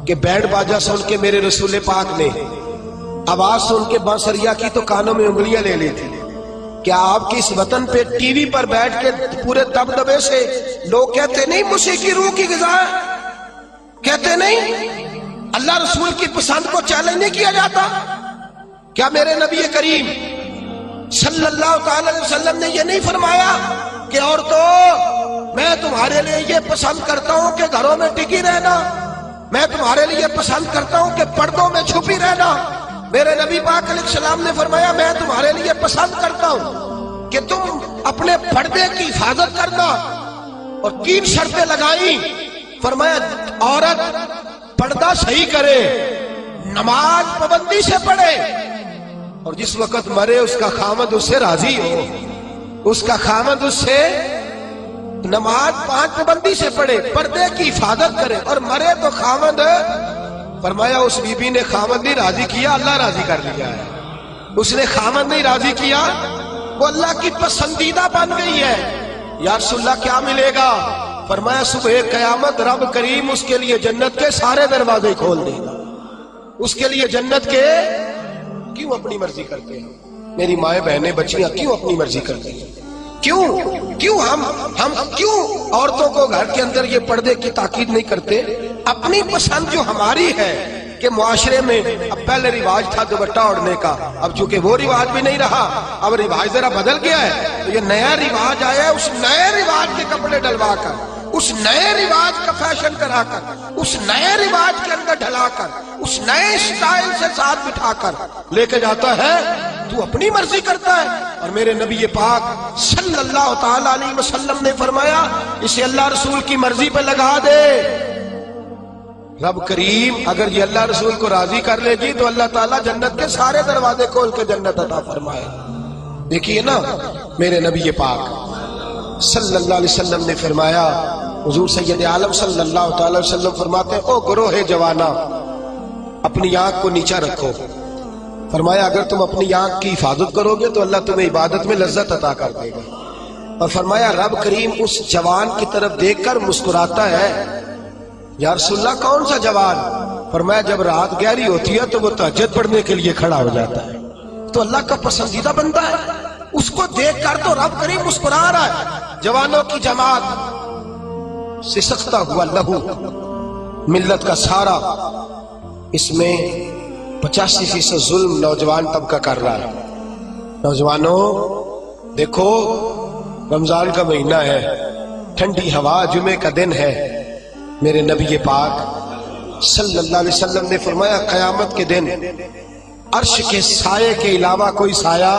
کہ بینڈ باجا سن کے میرے رسول پاک نے آواز سن کے بانسریا کی تو کانوں میں انگلیاں لے لی تھی۔ کیا آپ کی اس وطن پہ ٹی وی پر بیٹھ کے پورے دبدبے سے لوگ کہتے نہیں موسیقی روح کی غذا ہے؟ کہتے نہیں اللہ رسول کی پسند کو چیلنج نہیں کیا جاتا؟ کیا میرے نبی کریم صلی اللہ تعالی علیہ وسلم نے یہ نہیں فرمایا کہ عورتوں میں تمہارے لیے یہ پسند کرتا ہوں کہ گھروں میں ٹکی رہنا، میں تمہارے لیے پسند کرتا ہوں کہ پردوں میں چھپی رہنا؟ میرے نبی پاک علیہ السلام نے فرمایا میں تمہارے لیے پسند کرتا ہوں کہ تم اپنے پردے کی حفاظت کرنا، اور 3 شرطیں لگائیں۔ فرمایا عورت پردہ صحیح کرے، نماز پابندی سے پڑھے، اور جس وقت مرے اس کا خامد اس سے راضی ہو، اس کا خامد اس سے نماز 5 پابندی سے پڑھے، پردے کی حفاظت کرے اور مرے تو خامد۔ فرمایا اس بی بی نے خامد نہیں راضی کیا، اللہ راضی کر لیا ہے۔ اس نے خامد نہیں راضی کیا، وہ اللہ کی پسندیدہ بن گئی ہے۔ یا رسول اللہ کیا ملے گا؟ فرمایا صبح قیامت رب کریم اس کے لیے جنت کے سارے دروازے کھول دے گا۔ اس کے لیے جنت کے، کیوں اپنی مرضی کرتے ہیں میری مائیں بہنیں بچیاں، کیوں اپنی مرضی کرتے ہیں؟ کیوں ہم کیوں عورتوں کو گھر کے اندر یہ پردے کی تاکید نہیں کرتے؟ اپنی پسند جو ہماری ہے کہ معاشرے میں اب پہلے رواج تھا دوپٹہ اوڑھنے کا، اب چونکہ وہ رواج بھی نہیں رہا، اب رواج ذرا بدل گیا ہے، تو یہ نیا رواج آیا ہے، اس نئے رواج کے کپڑے ڈلوا کر، اس نئے رواج کا فیشن کرا کر، اس نئے رواج کے اندر ڈھلا کر، اس نئے سٹائل سے ساتھ بٹھا کر لے کے جاتا ہے، تو اپنی مرضی کرتا ہے۔ اور میرے نبی پاک صلی اللہ تعالی علیہ وسلم نے فرمایا اسے اللہ رسول کی مرضی پہ لگا دے. رب کریم اگر یہ اللہ رسول کو راضی کر لے گی تو اللہ تعالیٰ جنت کے سارے دروازے کھول کے جنت عطا فرمائے. دیکھیے نا میرے نبی پاک صلی اللہ علیہ وسلم نے فرمایا، حضور سید عالم صلی اللہ تعالی وسلم فرماتے ہیں او گروہ جوانا اپنی آنکھ کو نیچا رکھو. فرمایا اگر تم اپنی آنکھ کی حفاظت کرو گے تو اللہ تمہیں عبادت میں لذت عطا کر دے گا. اور فرمایا رب کریم اس جوان کی طرف دیکھ کر مسکراتا ہے. یا رسول اللہ کون سا جوان؟ فرمایا جب رات گہری ہوتی ہے تو وہ تہجد پڑھنے کے لیے کھڑا ہو جاتا ہے. تو اللہ کا پسندیدہ بندہ ہے، اس کو دیکھ کر تو رب کریم مسکرا رہا ہے. جوانوں کی جماعت سسکتا ہوا لہو ملت کا سارا، اس میں 85% ظلم نوجوان طبقہ کر رہا ہے. نوجوانوں دیکھو رمضان کا مہینہ ہے، ٹھنڈی ہوا، جمعے کا دن ہے. میرے نبی پاک صلی اللہ علیہ وسلم نے فرمایا قیامت کے دن عرش کے سائے کے علاوہ کوئی سایہ،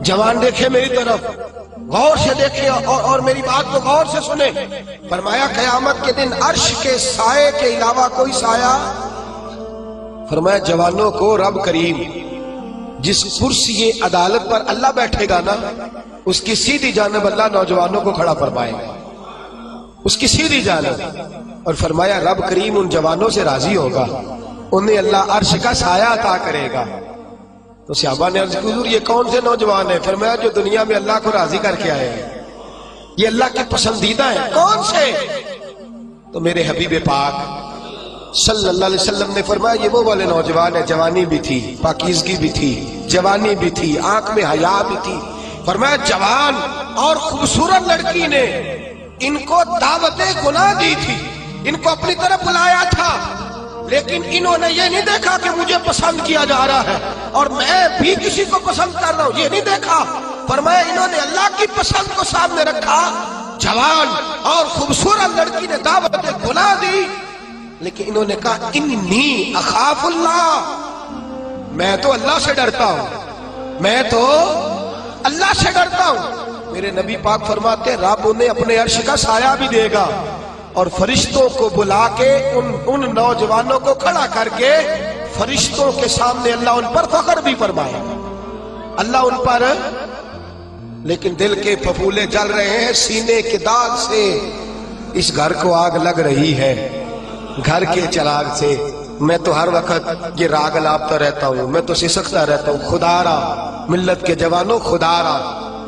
جوان دیکھے میری طرف غور سے دیکھے اور میری بات کو غور سے سنے. فرمایا قیامت کے دن عرش کے سائے کے علاوہ کوئی سایہ. فرمایا جوانوں کو رب کریم جس کرسی عدالت پر اللہ بیٹھے گا نا اس کی سیدھی جانب اللہ نوجوانوں کو کھڑا فرمائے گا، اس کی سیدھی جانب. اور فرمایا رب کریم ان جوانوں سے راضی ہوگا، انہیں اللہ عرش کا سایہ عطا کرے گا. تو صحابہ نے عرض کی حضور یہ کون سے نوجوان ہیں؟ فرمایا جو دنیا میں اللہ کو راضی کر کے آئے ہیں، یہ اللہ کے پسندیدہ ہیں. کون سے؟ تو میرے حبیب پاک صلی اللہ علیہ وسلم نے فرمایا یہ وہ والے نوجوان ہیں جوانی بھی تھی، پاکیزگی بھی تھی، جوانی بھی تھی، آنکھ میں حیا بھی تھی. فرمایا جوان اور خوبصورت لڑکی نے ان کو دعوت گناہ دی تھی، ان کو اپنی طرف بلایا تھا، لیکن انہوں نے یہ نہیں دیکھا کہ مجھے پسند کیا جا رہا ہے اور میں بھی کسی کو پسند کر رہا ہوں، یہ نہیں دیکھا. فرمایا انہوں نے اللہ کی پسند کو سامنے رکھا. جوان اور خوبصورت لڑکی نے دعوت گناہ دی، لیکن انہوں نے کہا انی اخاف اللہ، میں تو اللہ سے ڈرتا ہوں، میں تو اللہ سے ڈرتا ہوں. میرے نبی پاک فرماتے ہیں رب انہیں اپنے عرش کا سایہ بھی دے گا اور فرشتوں کو بلا کے ان نوجوانوں کو کھڑا کر کے فرشتوں کے سامنے اللہ ان پر فخر بھی فرمائے گا. اللہ ان پر، لیکن دل کے پھپھولے جل رہے ہیں سینے کے داغ سے. اس گھر کو آگ لگ رہی ہے گھر کے چراغ سے. میں تو ہر وقت یہ راگ لاپتا رہتا ہوں، میں تو سسکتا رہتا ہوں. خدا را ملت کے جوانوں، خدا را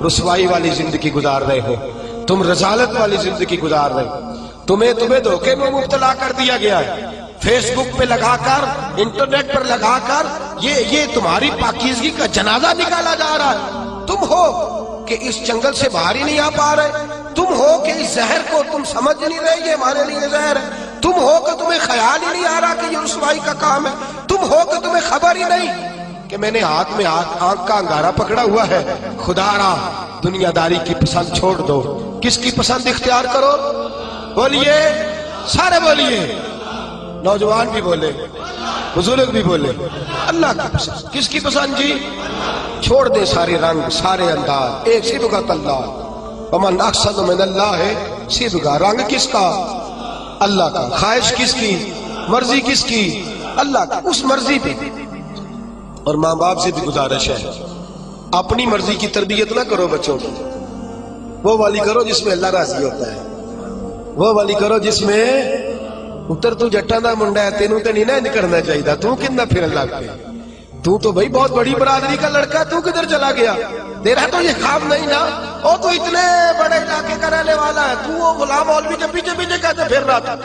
رسوائی والی زندگی گزار رہے ہو، تم رذالت والی زندگی گزار رہے ہو. تمہیں دھوکے میں مبتلا کر دیا گیا ہے، فیس بک پہ لگا کر، انٹرنیٹ پر لگا کر یہ تمہاری پاکیزگی کا جنازہ نکالا جا رہا ہے. تم ہو کہ اس جنگل سے باہر ہی نہیں آ پا رہے، تم ہو کہ اس زہر کو تم سمجھ نہیں رہے یہ ہمارے لیے زہر ہے، تم ہو کہ تمہیں خیال ہی نہیں آ رہا کہ یہ رسوائی کا کام ہے، تم ہو کہ تمہیں خبر ہی نہیں کہ میں نے ہاتھ میں آنکھ کا انگارہ پکڑا ہوا ہے. خدا را دنیا داری کی پسند چھوڑ دو، کس کی پسند اختیار کرو؟ بولیے، سارے بولیے، نوجوان بھی بولے، بزرگ بھی بولے. اللہ کی پسند. کس کی پسند جی؟ چھوڑ دے سارے رنگ سارے انداز، ایک صبغۃ اللہ. ومن احسن من اللہ صبغہ. رنگ کس کا؟ اللہ کا. خواہش کس کی؟ مرضی کس کی؟ اللہ کی. اس مرضی پہ. اور ماں باپ سے بھی گزارش ہے اپنی مرضی کی تربیت نہ کرو بچوں کی، وہ والی کرو جس میں اللہ راضی ہوتا ہے، وہ والی کرو جس میں اتر تو جٹاں دا منڈا ہے تینوں تے نہیں نہ کرنا چاہیے، تو کتنا پھرن لگ پے، تو بھائی بہت بڑی برادری کا لڑکا ہے، تو کدھر چلا گیا؟ تیرا تو یہ خواب نہیں نا، او تو اتنے بڑے علاقے کا رہنے والا ہے، تو وہ غلام مولوی کے پیچھے پیچھے کہتے پھر رہا تھا.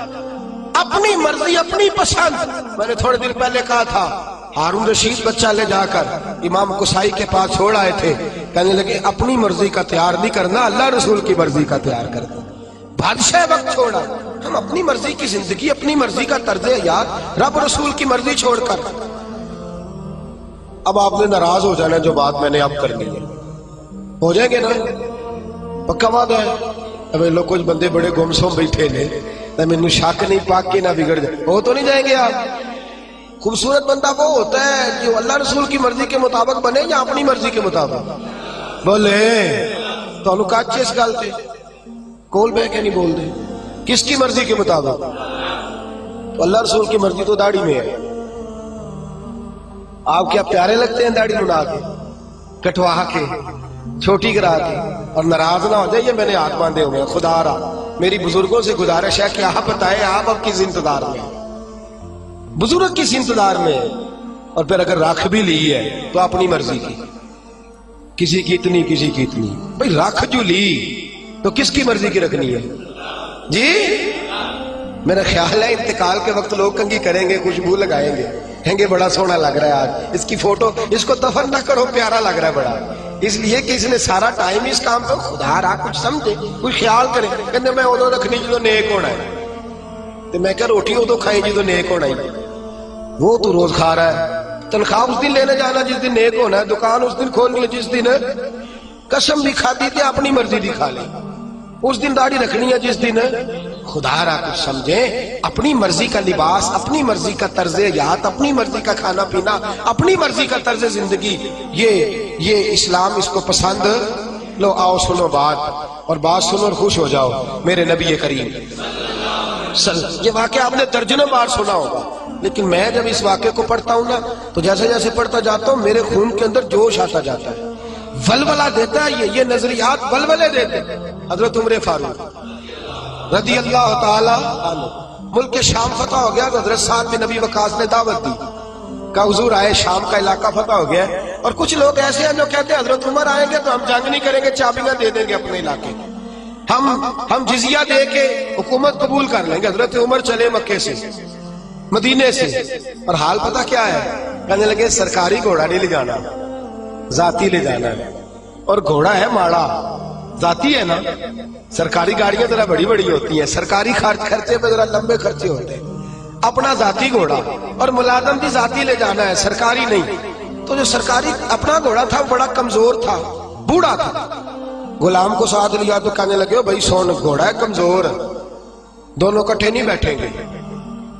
اپنی مرضی اپنی پسند. میں نے تھوڑے دن پہلے کہا تھا ہارون رشید بچہ لے جا کر امام قصائی کے پاس چھوڑ آئے تھے، کہنے لگے اپنی مرضی کا تیار نہیں کرنا، اللہ رسول کی مرضی کا تیار کرنا. بادشاہ وقت چھوڑا، ہم اپنی مرضی کی زندگی، اپنی مرضی کا طرز حیات، رب رسول کی مرضی چھوڑ کر. اب آپ نے ناراض ہو جانا جو بات میں نے اب کرنی ہے، ہو جائیں گے نا؟ پکا وعدہ ہے. اب لوگ کچھ بندے بڑے گمسم بیٹھے نے، میں شک نہیں پاک کے نہ بگڑ جائے، ہو تو نہیں جائیں گے آپ؟ خوبصورت بندہ وہ ہوتا ہے جو اللہ رسول کی مرضی کے مطابق بنے یا اپنی مرضی کے مطابق؟ بولے تو کچھ اس گل سے کول بہ کے نہیں بول دے، کس کی مرضی کے مطابق؟ تو اللہ رسول کی مرضی تو داڑھی میں ہے۔ آپ کیا پیارے لگتے ہیں داڑھی منا کے، کٹوا کے، چھوٹی کرا کے، اور ناراض نہ ہو جائے یہ میں نے ہاتھ باندھے ہوئے ہیں، خدا را میری بزرگوں سے گزارش ہے کہ آپ بتائیں آپ اب کس انتظار میں ہیں؟ بزرگ کس انتظار میں ہے؟ اور پھر اگر رکھ بھی لی ہے تو اپنی مرضی کی، کسی کی اتنی کسی کی اتنی، بھئی رکھ جو لی تو کس کی مرضی کی رکھنی ہے جی؟ میرا خیال ہے انتقال کے وقت لوگ کنگھی کریں گے، خوشبو لگائیں گے، کہیں گے بڑا سونا لگ رہا ہے آج، اس کی فوٹو، اس کو دفن نہ کرو، پیارا لگ رہا ہے بڑا، اس لیے کہ اس نے سارا ٹائم اس کام پہ، خدا را کچھ سمجھے، کچھ خیال کرے، کہتے میں ادو رکھنی جدو نیک ہونا ہے، تو میں کہا روٹی ادو کھائی جدو نیک ہونا ہے، وہ تو روز کھا رہا ہے، تنخواہ اس دن لینے جانا جس دن نیک ہونا ہے، دکان اس دن کھولنی ہے جس دن قسم بھی کھاتی تھی اپنی مرضی بھی کھا لی، اس دن داڑھی رکھنی ہے جس دن، خدا را کچھ سمجھیں، اپنی مرضی کا لباس، اپنی مرضی کا طرز حیات، اپنی مرضی کا کھانا پینا، اپنی مرضی کا طرز زندگی، یہ اسلام اس کو پسند۔ لو آؤ سنو بات، اور بات سنو اور خوش ہو جاؤ، میرے نبی کریم یہ واقعہ آپ نے درجنوں بار سنا ہوگا، لیکن میں جب اس واقعے کو پڑھتا ہوں نا تو جیسے جیسے پڑھتا جاتا ہوں میرے خون کے اندر جوش آتا جاتا ہے، ولولہ دیتا ہے، یہ نظریات ولولے دیتے ہیں۔ حضرت عمر فاروق رضی اللہ تعالی عنہ، ملک شام فتح ہو گیا تو حضرت سعد بن ابی وقاص نے دعوت دی کہ حضور آئے، شام کا علاقہ فتح ہو گیا ہے، اور کچھ لوگ ایسے ہیں جو کہتے ہیں حضرت عمر آئیں گے تو ہم جنگ نہیں کریں گے، چابیاں دے دیں گے اپنے علاقے، ہم جزیہ دے کے حکومت قبول کر لیں گے۔ حضرت عمر چلے مکے سے، مدینے سے، اور حال پتہ کیا ہے، کہنے لگے سرکاری گھوڑا نہیں لے جانا، ذاتی لے جانا ہے، اور گھوڑا ہے ماڑا، ذاتی ہے نا، سرکاری گاڑیاں ذرا بڑی بڑی ہوتی ہیں، سرکاری خرچے پہ ذرا لمبے خرچے ہوتے ہیں، اپنا ذاتی گھوڑا، اور ملازم بھی ذاتی لے جانا ہے، سرکاری نہیں۔ تو جو سرکاری اپنا گھوڑا تھا وہ بڑا کمزور تھا، بوڑھا تھا، غلام کو ساتھ لیا تو کہنے لگے بھائی سون، گھوڑا ہے کمزور، دونوں کٹھے نہیں بیٹھیں گے،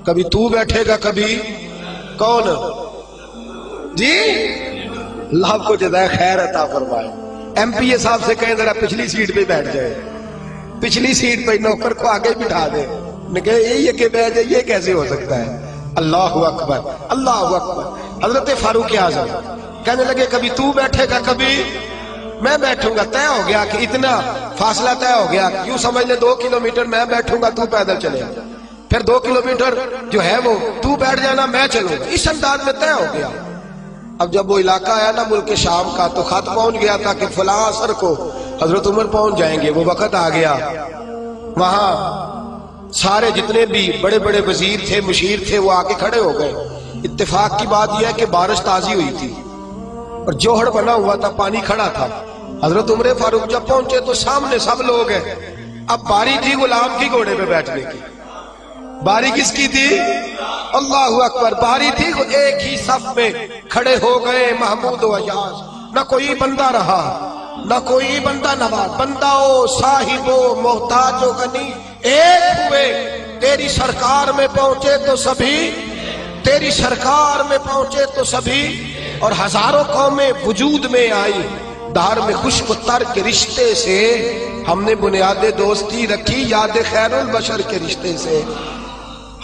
کبھی تو بیٹھے گا کبھی کون جی؟ اللہ کو جزائے خیر عطا فرمائے۔ ایم پی اے صاحب سے کہیں ذرا پچھلی سیٹ پہ بیٹھ جائے، پچھلی سیٹ پہ نوکر کو آگے بٹھا دے، یہ کہ بیٹھ جائے، یہ کیسے ہو سکتا ہے؟ اللہ اکبر، اللہ اکبر۔ حضرت فاروق اعظم کہنے لگے کبھی تو بیٹھے گا کبھی میں بیٹھوں گا، طے ہو گیا کہ اتنا فاصلہ طے ہو گیا، یوں سمجھ لے 2 کلومیٹر میں بیٹھوں گا تو پیدل چلے گا، پھر 2 کلومیٹر جو ہے وہ تو بیٹھ جانا میں چلوں گا، اس انداز میں طے ہو گیا۔ اب جب وہ علاقہ آیا نا ملک شام کا تو خط پہنچ گیا تھا کہ فلاں عصر کو حضرت عمر پہنچ جائیں گے، وہ وقت آ گیا۔ وہاں سارے جتنے بھی بڑے بڑے وزیر تھے، مشیر تھے، وہ آ کے کھڑے ہو گئے۔ اتفاق کی بات یہ ہے کہ بارش تازی ہوئی تھی اور جوہر بنا ہوا تھا، پانی کھڑا تھا۔ حضرت عمر فاروق جب پہنچے تو سامنے سب لوگ ہیں، اب باری تھی غلام کی گھوڑے پہ بیٹھنے کی، باری کس کی تھی؟ اللہ اکبر، باری تھی، ایک ہی صف میں کھڑے ہو گئے محمود و ایاز، نہ کوئی بندہ رہا، نہ کوئی بندہ نواز، بندہ ہو صاحب ہو محتاج ہو غنی، ایک ہوئے، تیری سرکار میں پہنچے تو سبھی، تیری سرکار میں پہنچے تو سبھی، اور ہزاروں قومیں وجود میں آئی، دار میں خشک و تر کے رشتے سے ہم نے بنیاد دوستی رکھی، یاد خیر البشر کے رشتے سے۔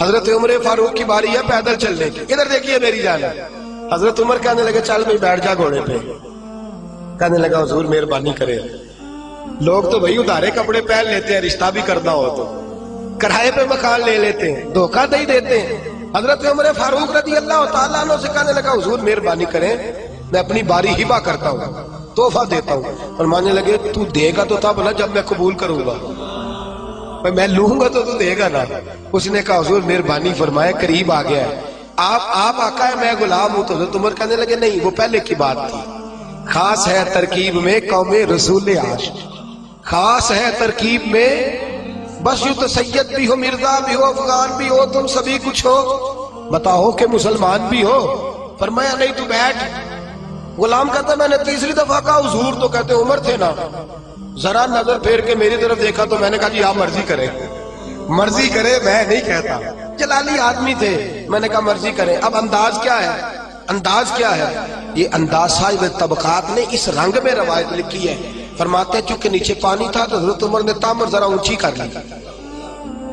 حضرت عمر فاروق کی باری ہے پیدل چلنے کی، ادھر دیکھیے میری جان، حضرت عمر کہنے لگے چل میں بیٹھ جا گھوڑے پہ، کہنے لگا حضور مہربانی کرے، لوگ تو بھائی ادھارے کپڑے پہن لیتے ہیں، رشتہ بھی کرنا ہو تو کرائے پہ مکان لے لیتے ہیں، دھوکہ دے دیتے ہیں۔ حضرت عمر فاروق رضی اللہ تعالیٰ عنہ سے کہنے لگا حضور مہربانی کریں، میں اپنی باری ہبہ کرتا ہوں، تحفہ دیتا ہوں۔ اور ماننے لگے تو دے گا تو تب نا جب میں قبول کروں گا، میں لوں گا تو دے گا نا۔ اس نے کہا حضور مہربانی فرمائے، قریب آ گیا ہے، آپ آقا ہے میں غلام ہوں۔ تو حضرت عمر کہنے لگے نہیں، وہ پہلے کی بات تھی، خاص ہے ترکیب میں قوم رسول عاشق، خاص ہے ترکیب میں، بس یوں تو سید بھی ہو، مرزا بھی ہو، افغان بھی ہو، تم سبھی کچھ ہو، بتاؤ کہ مسلمان بھی ہو۔ فرمایا نہیں تو بیٹھ۔ غلام کہتا میں نے تیسری دفعہ کہا حضور، تو کہتے عمر تھے نا، ذرا نظر پھیر کے میری طرف دیکھا تو میں نے کہا جی آپ مرضی کریں، مرضی کرے، میں نہیں کہتا، جلالی آدمی تھے، میں نے کہا مرضی کریں۔ اب انداز کیا ہے، انداز کیا ہے؟ یہ انداز صاحب طبقات نے اس رنگ میں روایت لکھی ہے، فرماتے ہیں چونکہ نیچے پانی تھا تو حضرت عمر نے تامر ذرا اونچی کر لی.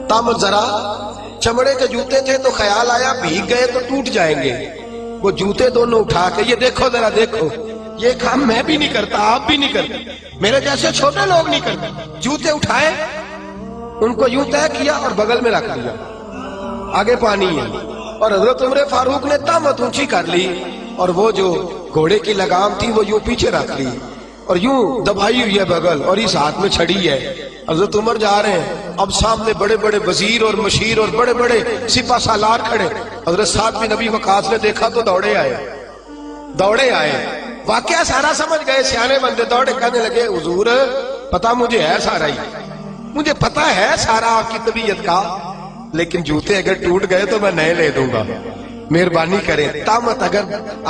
تامر ذرا چمڑے کے جوتے تھے تو خیال آیا بھیگ گئے تو ٹوٹ جائیں گے. وہ جوتے دونوں اٹھا کے یہ دیکھو ذرا دیکھو, یہ کام میں بھی نہیں کرتا, آپ بھی نہیں کرتے, میرے جیسے چھوٹے لوگ نہیں کرتے. جوتے اٹھائے, ان کو یوں طے کیا اور بغل میں رکھ لیا, آگے پانی ہے. اور حضرت عمر فاروق نے تامت اونچی کر لی اور وہ جو گھوڑے کی لگام تھی وہ یوں پیچھے رکھ لی اور یوں دبائی ہوئی ہے بغل, اور اس ہاتھ میں چھڑی ہے. حضرت عمر جا رہے ہیں, اب سامنے بڑے بڑے وزیر اور مشیر اور بڑے بڑے سپہ سالار کھڑے. حضرت سعد بن ابی وقاص نے دیکھا تو دوڑے آئے. واقعہ سارا سمجھ گئے, سیانے بندے دوڑے, کہنے لگے حضور پتا مجھے ہے سارا ہی, مجھے پتا ہے سارا آپ کی طبیعت کا, لیکن جوتے اگر ٹوٹ گئے تو میں نئے لے دوں گا, مہربانی کریں. تامت اگر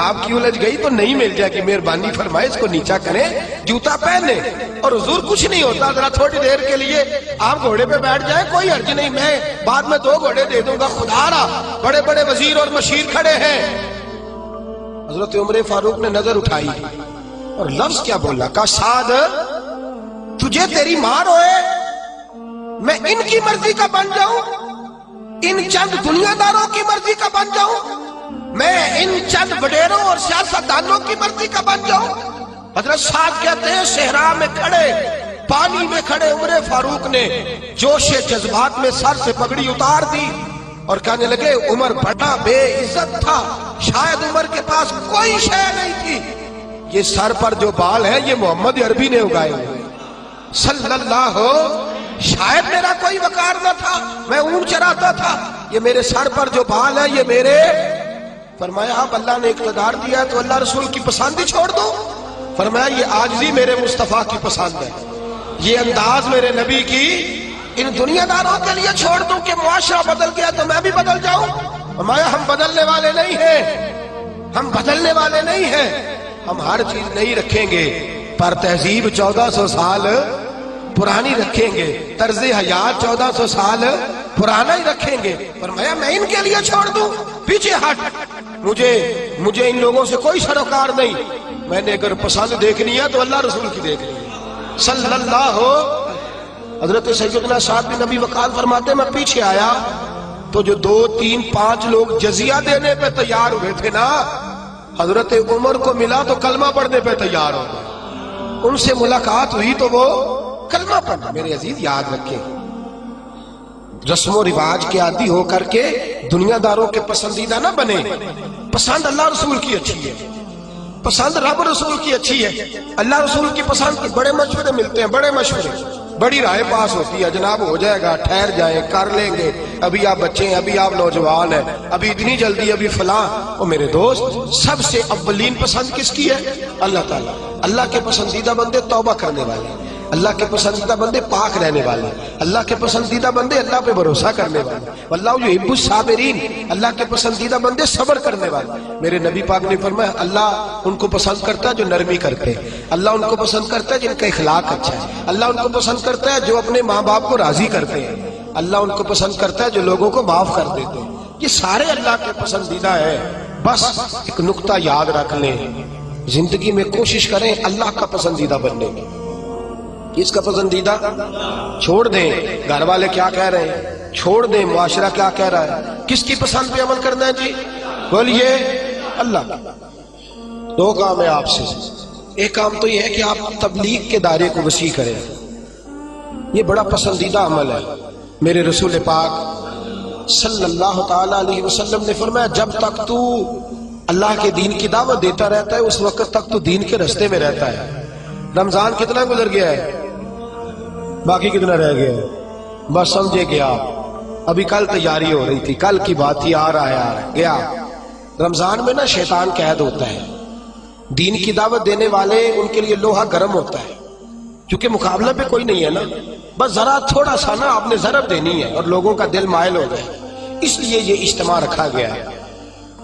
آپ کی الجھ گئی تو نہیں مل جائے گی, مہربانی فرمائے اس کو نیچا کریں, جوتا پہنے. اور حضور کچھ نہیں ہوتا, ذرا تھوڑی دیر کے لیے آپ گھوڑے پہ بیٹھ جائیں, کوئی حرج نہیں, میں بعد میں 2 گھوڑے دے دوں گا. خدا را بڑے بڑے وزیر اور مشیر کھڑے ہیں. حضرت عمر فاروق نے نظر اٹھائی اور لفظ کیا بولا, کہا سعد تجھے تیری ماں روئے, میں ان کی مرضی کا بن جاؤں, ان چند دنیا داروں کی مرضی کا بن جاؤں, میں ان چند وڈیروں اور سیاستدانوں کی مرضی کا بن جاؤں. حضرت سعد کہتے ہیں صحرا میں کھڑے, پانی میں کھڑے عمر فاروق نے جوش جذبات میں سر سے پگڑی اتار دی اور کہنے لگے عمر بڑا بے عزت تھا, شاید عمر کے پاس کوئی شے نہیں تھی, یہ سر پر جو بال ہے یہ محمد عربی نے اگائے ہوئے صلی اللہ, شاید میرا کوئی وقار نہ تھا, میں اونٹ چراتا تھا, یہ میرے سر پر جو بال ہے یہ میرے. فرمایا آپ اللہ نے اقتدار دیا ہے تو اللہ رسول کی پسند ہی چھوڑ دو. فرمایا یہ عاجزی میرے مصطفیٰ کی پسند ہے, یہ انداز میرے نبی کی ان دنیا داروں کے لیے چھوڑ دوں کہ معاشرہ بدل گیا تو میں بھی بدل جاؤں. فرمایا ہم بدلنے والے نہیں ہیں, ہم بدلنے والے نہیں ہیں, ہم ہر چیز نہیں رکھیں گے پر تہذیب 1400 سال پرانی رکھیں گے, طرز حیات 1400 سال پرانا ہی رکھیں گے. فرمایا میں ان کے لیے چھوڑ دوں, پیچھے ہٹ, مجھے ان لوگوں سے کوئی سروکار نہیں, میں نے اگر پسند دیکھنی ہے تو اللہ رسول کی دیکھنی ہے صلی اللہ. حضرت سیدنا سعد بن ابی وقاص فرماتے میں پیچھے آیا تو جو 2 3 5 لوگ جزیہ دینے پہ تیار ہوئے تھے نا, حضرت عمر کو ملا تو کلمہ پڑھنے پہ تیار ہو گئے. ان سے ملاقات ہوئی تو وہ کلمہ پڑھنا. میرے عزیز یاد رکھیں, رسم و رواج کے عادی ہو کر کے دنیا داروں کے پسندیدہ نہ بنے. پسند اللہ رسول کی اچھی ہے, پسند رب رسول کی اچھی ہے. اللہ رسول کی پسند کے بڑے مشورے ملتے ہیں, بڑے مشورے, بڑی رائے پاس ہوتی ہے, جناب ہو جائے گا, ٹھہر جائیں, کر لیں گے, ابھی آپ بچے ہیں, ابھی آپ نوجوان ہیں, ابھی اتنی جلدی, ابھی فلاں. اور میرے دوست سب سے اولین پسند کس کی ہے؟ اللہ تعالیٰ. اللہ کے پسندیدہ بندے توبہ کرنے والے, اللہ کے پسندیدہ بندے پاک رہنے والے, اللہ کے پسندیدہ بندے اللہ پہ بھروسہ کرنے والے, واللہ یحب الصابرین, اللہ کے پسندیدہ بندے صبر کرنے والے. میرے نبی پاک نے فرمایا اللہ ان کو پسند کرتا ہے جو نرمی کرتے ہیں, اللہ ان کو پسند کرتا ہے جن کا اخلاق اچھا ہے, اللہ ان کو پسند کرتا ہے جو اپنے ماں باپ کو راضی کرتے ہیں, اللہ ان کو پسند کرتا ہے جو لوگوں کو معاف کر دیتے ہیں. یہ سارے اللہ کے پسندیدہ ہے. بس ایک نقطہ یاد رکھ لیں, زندگی میں کوشش کریں اللہ کا پسندیدہ بننے کی. کس کا پسندیدہ؟ چھوڑ دیں گھر والے کیا کہہ رہے ہیں, چھوڑ دیں معاشرہ کیا کہہ رہا ہے, کس کی پسند پہ عمل کرنا ہے جی؟ بولیے اللہ. 2 کام ہے آپ سے. ایک کام تو یہ ہے کہ آپ تبلیغ کے دائرے کو وسیع کریں, یہ بڑا پسندیدہ عمل ہے. میرے رسول پاک صلی اللہ تعالی علیہ وسلم نے فرمایا جب تک تو اللہ کے دین کی دعوت دیتا رہتا ہے اس وقت تک تو دین کے رستے میں رہتا ہے. رمضان کتنا گزر گیا ہے, باقی کتنا رہ گیا ہے؟ بس سمجھے گیا. ابھی کل تیاری ہو رہی تھی, کل کی بات تھی, آ رہا ہے گیا. رمضان میں نا شیطان قید ہوتا ہے, دین کی دعوت دینے والے ان کے لیے لوہا گرم ہوتا ہے, کیونکہ مقابلہ پہ کوئی نہیں ہے نا, بس ذرا تھوڑا سا نا آپ نے ضرب دینی ہے اور لوگوں کا دل مائل ہو جائے, اس لیے یہ اجتماع رکھا گیا ہے.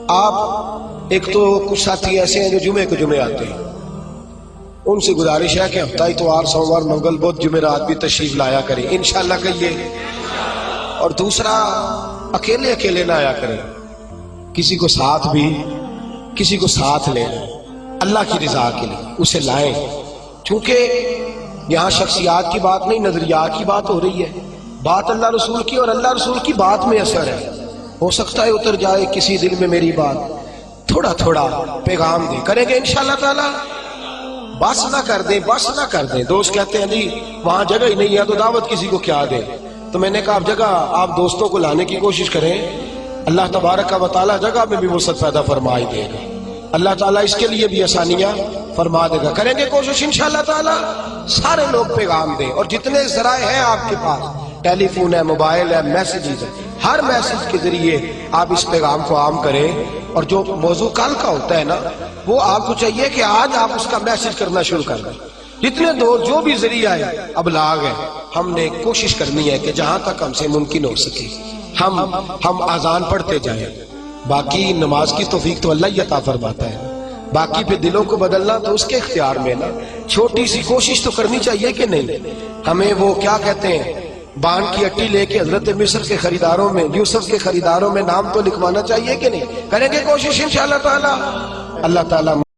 آپ ایک تو کچھ ساتھی ایسے ہیں جو جمعے کو جمعے آتے ہیں, ان سے گزارش ہے کہ ہفتہ اتوار سوموار منگل بدھ جمعرات بھی تشریف لایا کریں انشاءاللہ کہیے. اور دوسرا اکیلے نہ آیا کریں, کسی کو ساتھ بھی, کسی کو ساتھ لیں, اللہ کی رضا کے لیے اسے لائیں. چونکہ یہاں شخصیات کی بات نہیں، نظریات کی بات ہو رہی ہے، بات اللہ رسول کی، اور اللہ رسول کی بات میں اثر ہے۔ ہو سکتا ہے اتر جائے کسی دل میں میری بات، تھوڑا تھوڑا پیغام دے، کریں گے انشاءاللہ تعالی۔ بس نہ کر دیں، بس نہ کر دیں۔ دوست کہتے ہیں جی وہاں جگہ ہی نہیں ہے تو دعوت کسی کو کیا دے، تو میں نے کہا اب جگہ آپ دوستوں کو لانے کی کوشش کریں، اللہ تبارک و تعالی جگہ میں بھی وسعت پیدا فرما ہی دے گا، اللہ تعالیٰ اس کے لیے بھی آسانیاں فرما دے گا۔ کریں گے کوشش انشاءاللہ تعالی، سارے لوگ پیغام دیں، اور جتنے ذرائع ہیں آپ کے پاس، ٹیلی فون ہے، موبائل ہے، میسیجز ہے، ہر میسیج کے ذریعے آپ اس پیغام کو عام کریں۔ اور جو موضوع کل کا ہوتا ہے نا، وہ آپ کو چاہیے کہ آج آپ اس کا میسیج کرنا شروع کر دیں۔ جتنے دور جو بھی ذریعہ ہے ابلاغ ہے، ہم نے کوشش کرنی ہے کہ جہاں تک ہم سے ممکن ہو سکے ہم اذان پڑھتے جائیں۔ باقی نماز کی توفیق تو اللہ ہی عطا فرماتا ہے، باقی پہ دلوں کو بدلنا تو اس کے اختیار میں نا۔ چھوٹی سی کوشش تو کرنی چاہیے کہ نہیں؟ ہمیں وہ کیا کہتے ہیں، بان کی اٹی لے کے حضرت مصر کے خریداروں میں، یوسف کے خریداروں میں نام تو لکھوانا چاہیے کہ نہیں؟ کریں گے کوشش انشاءاللہ تعالی۔ اللہ تعالی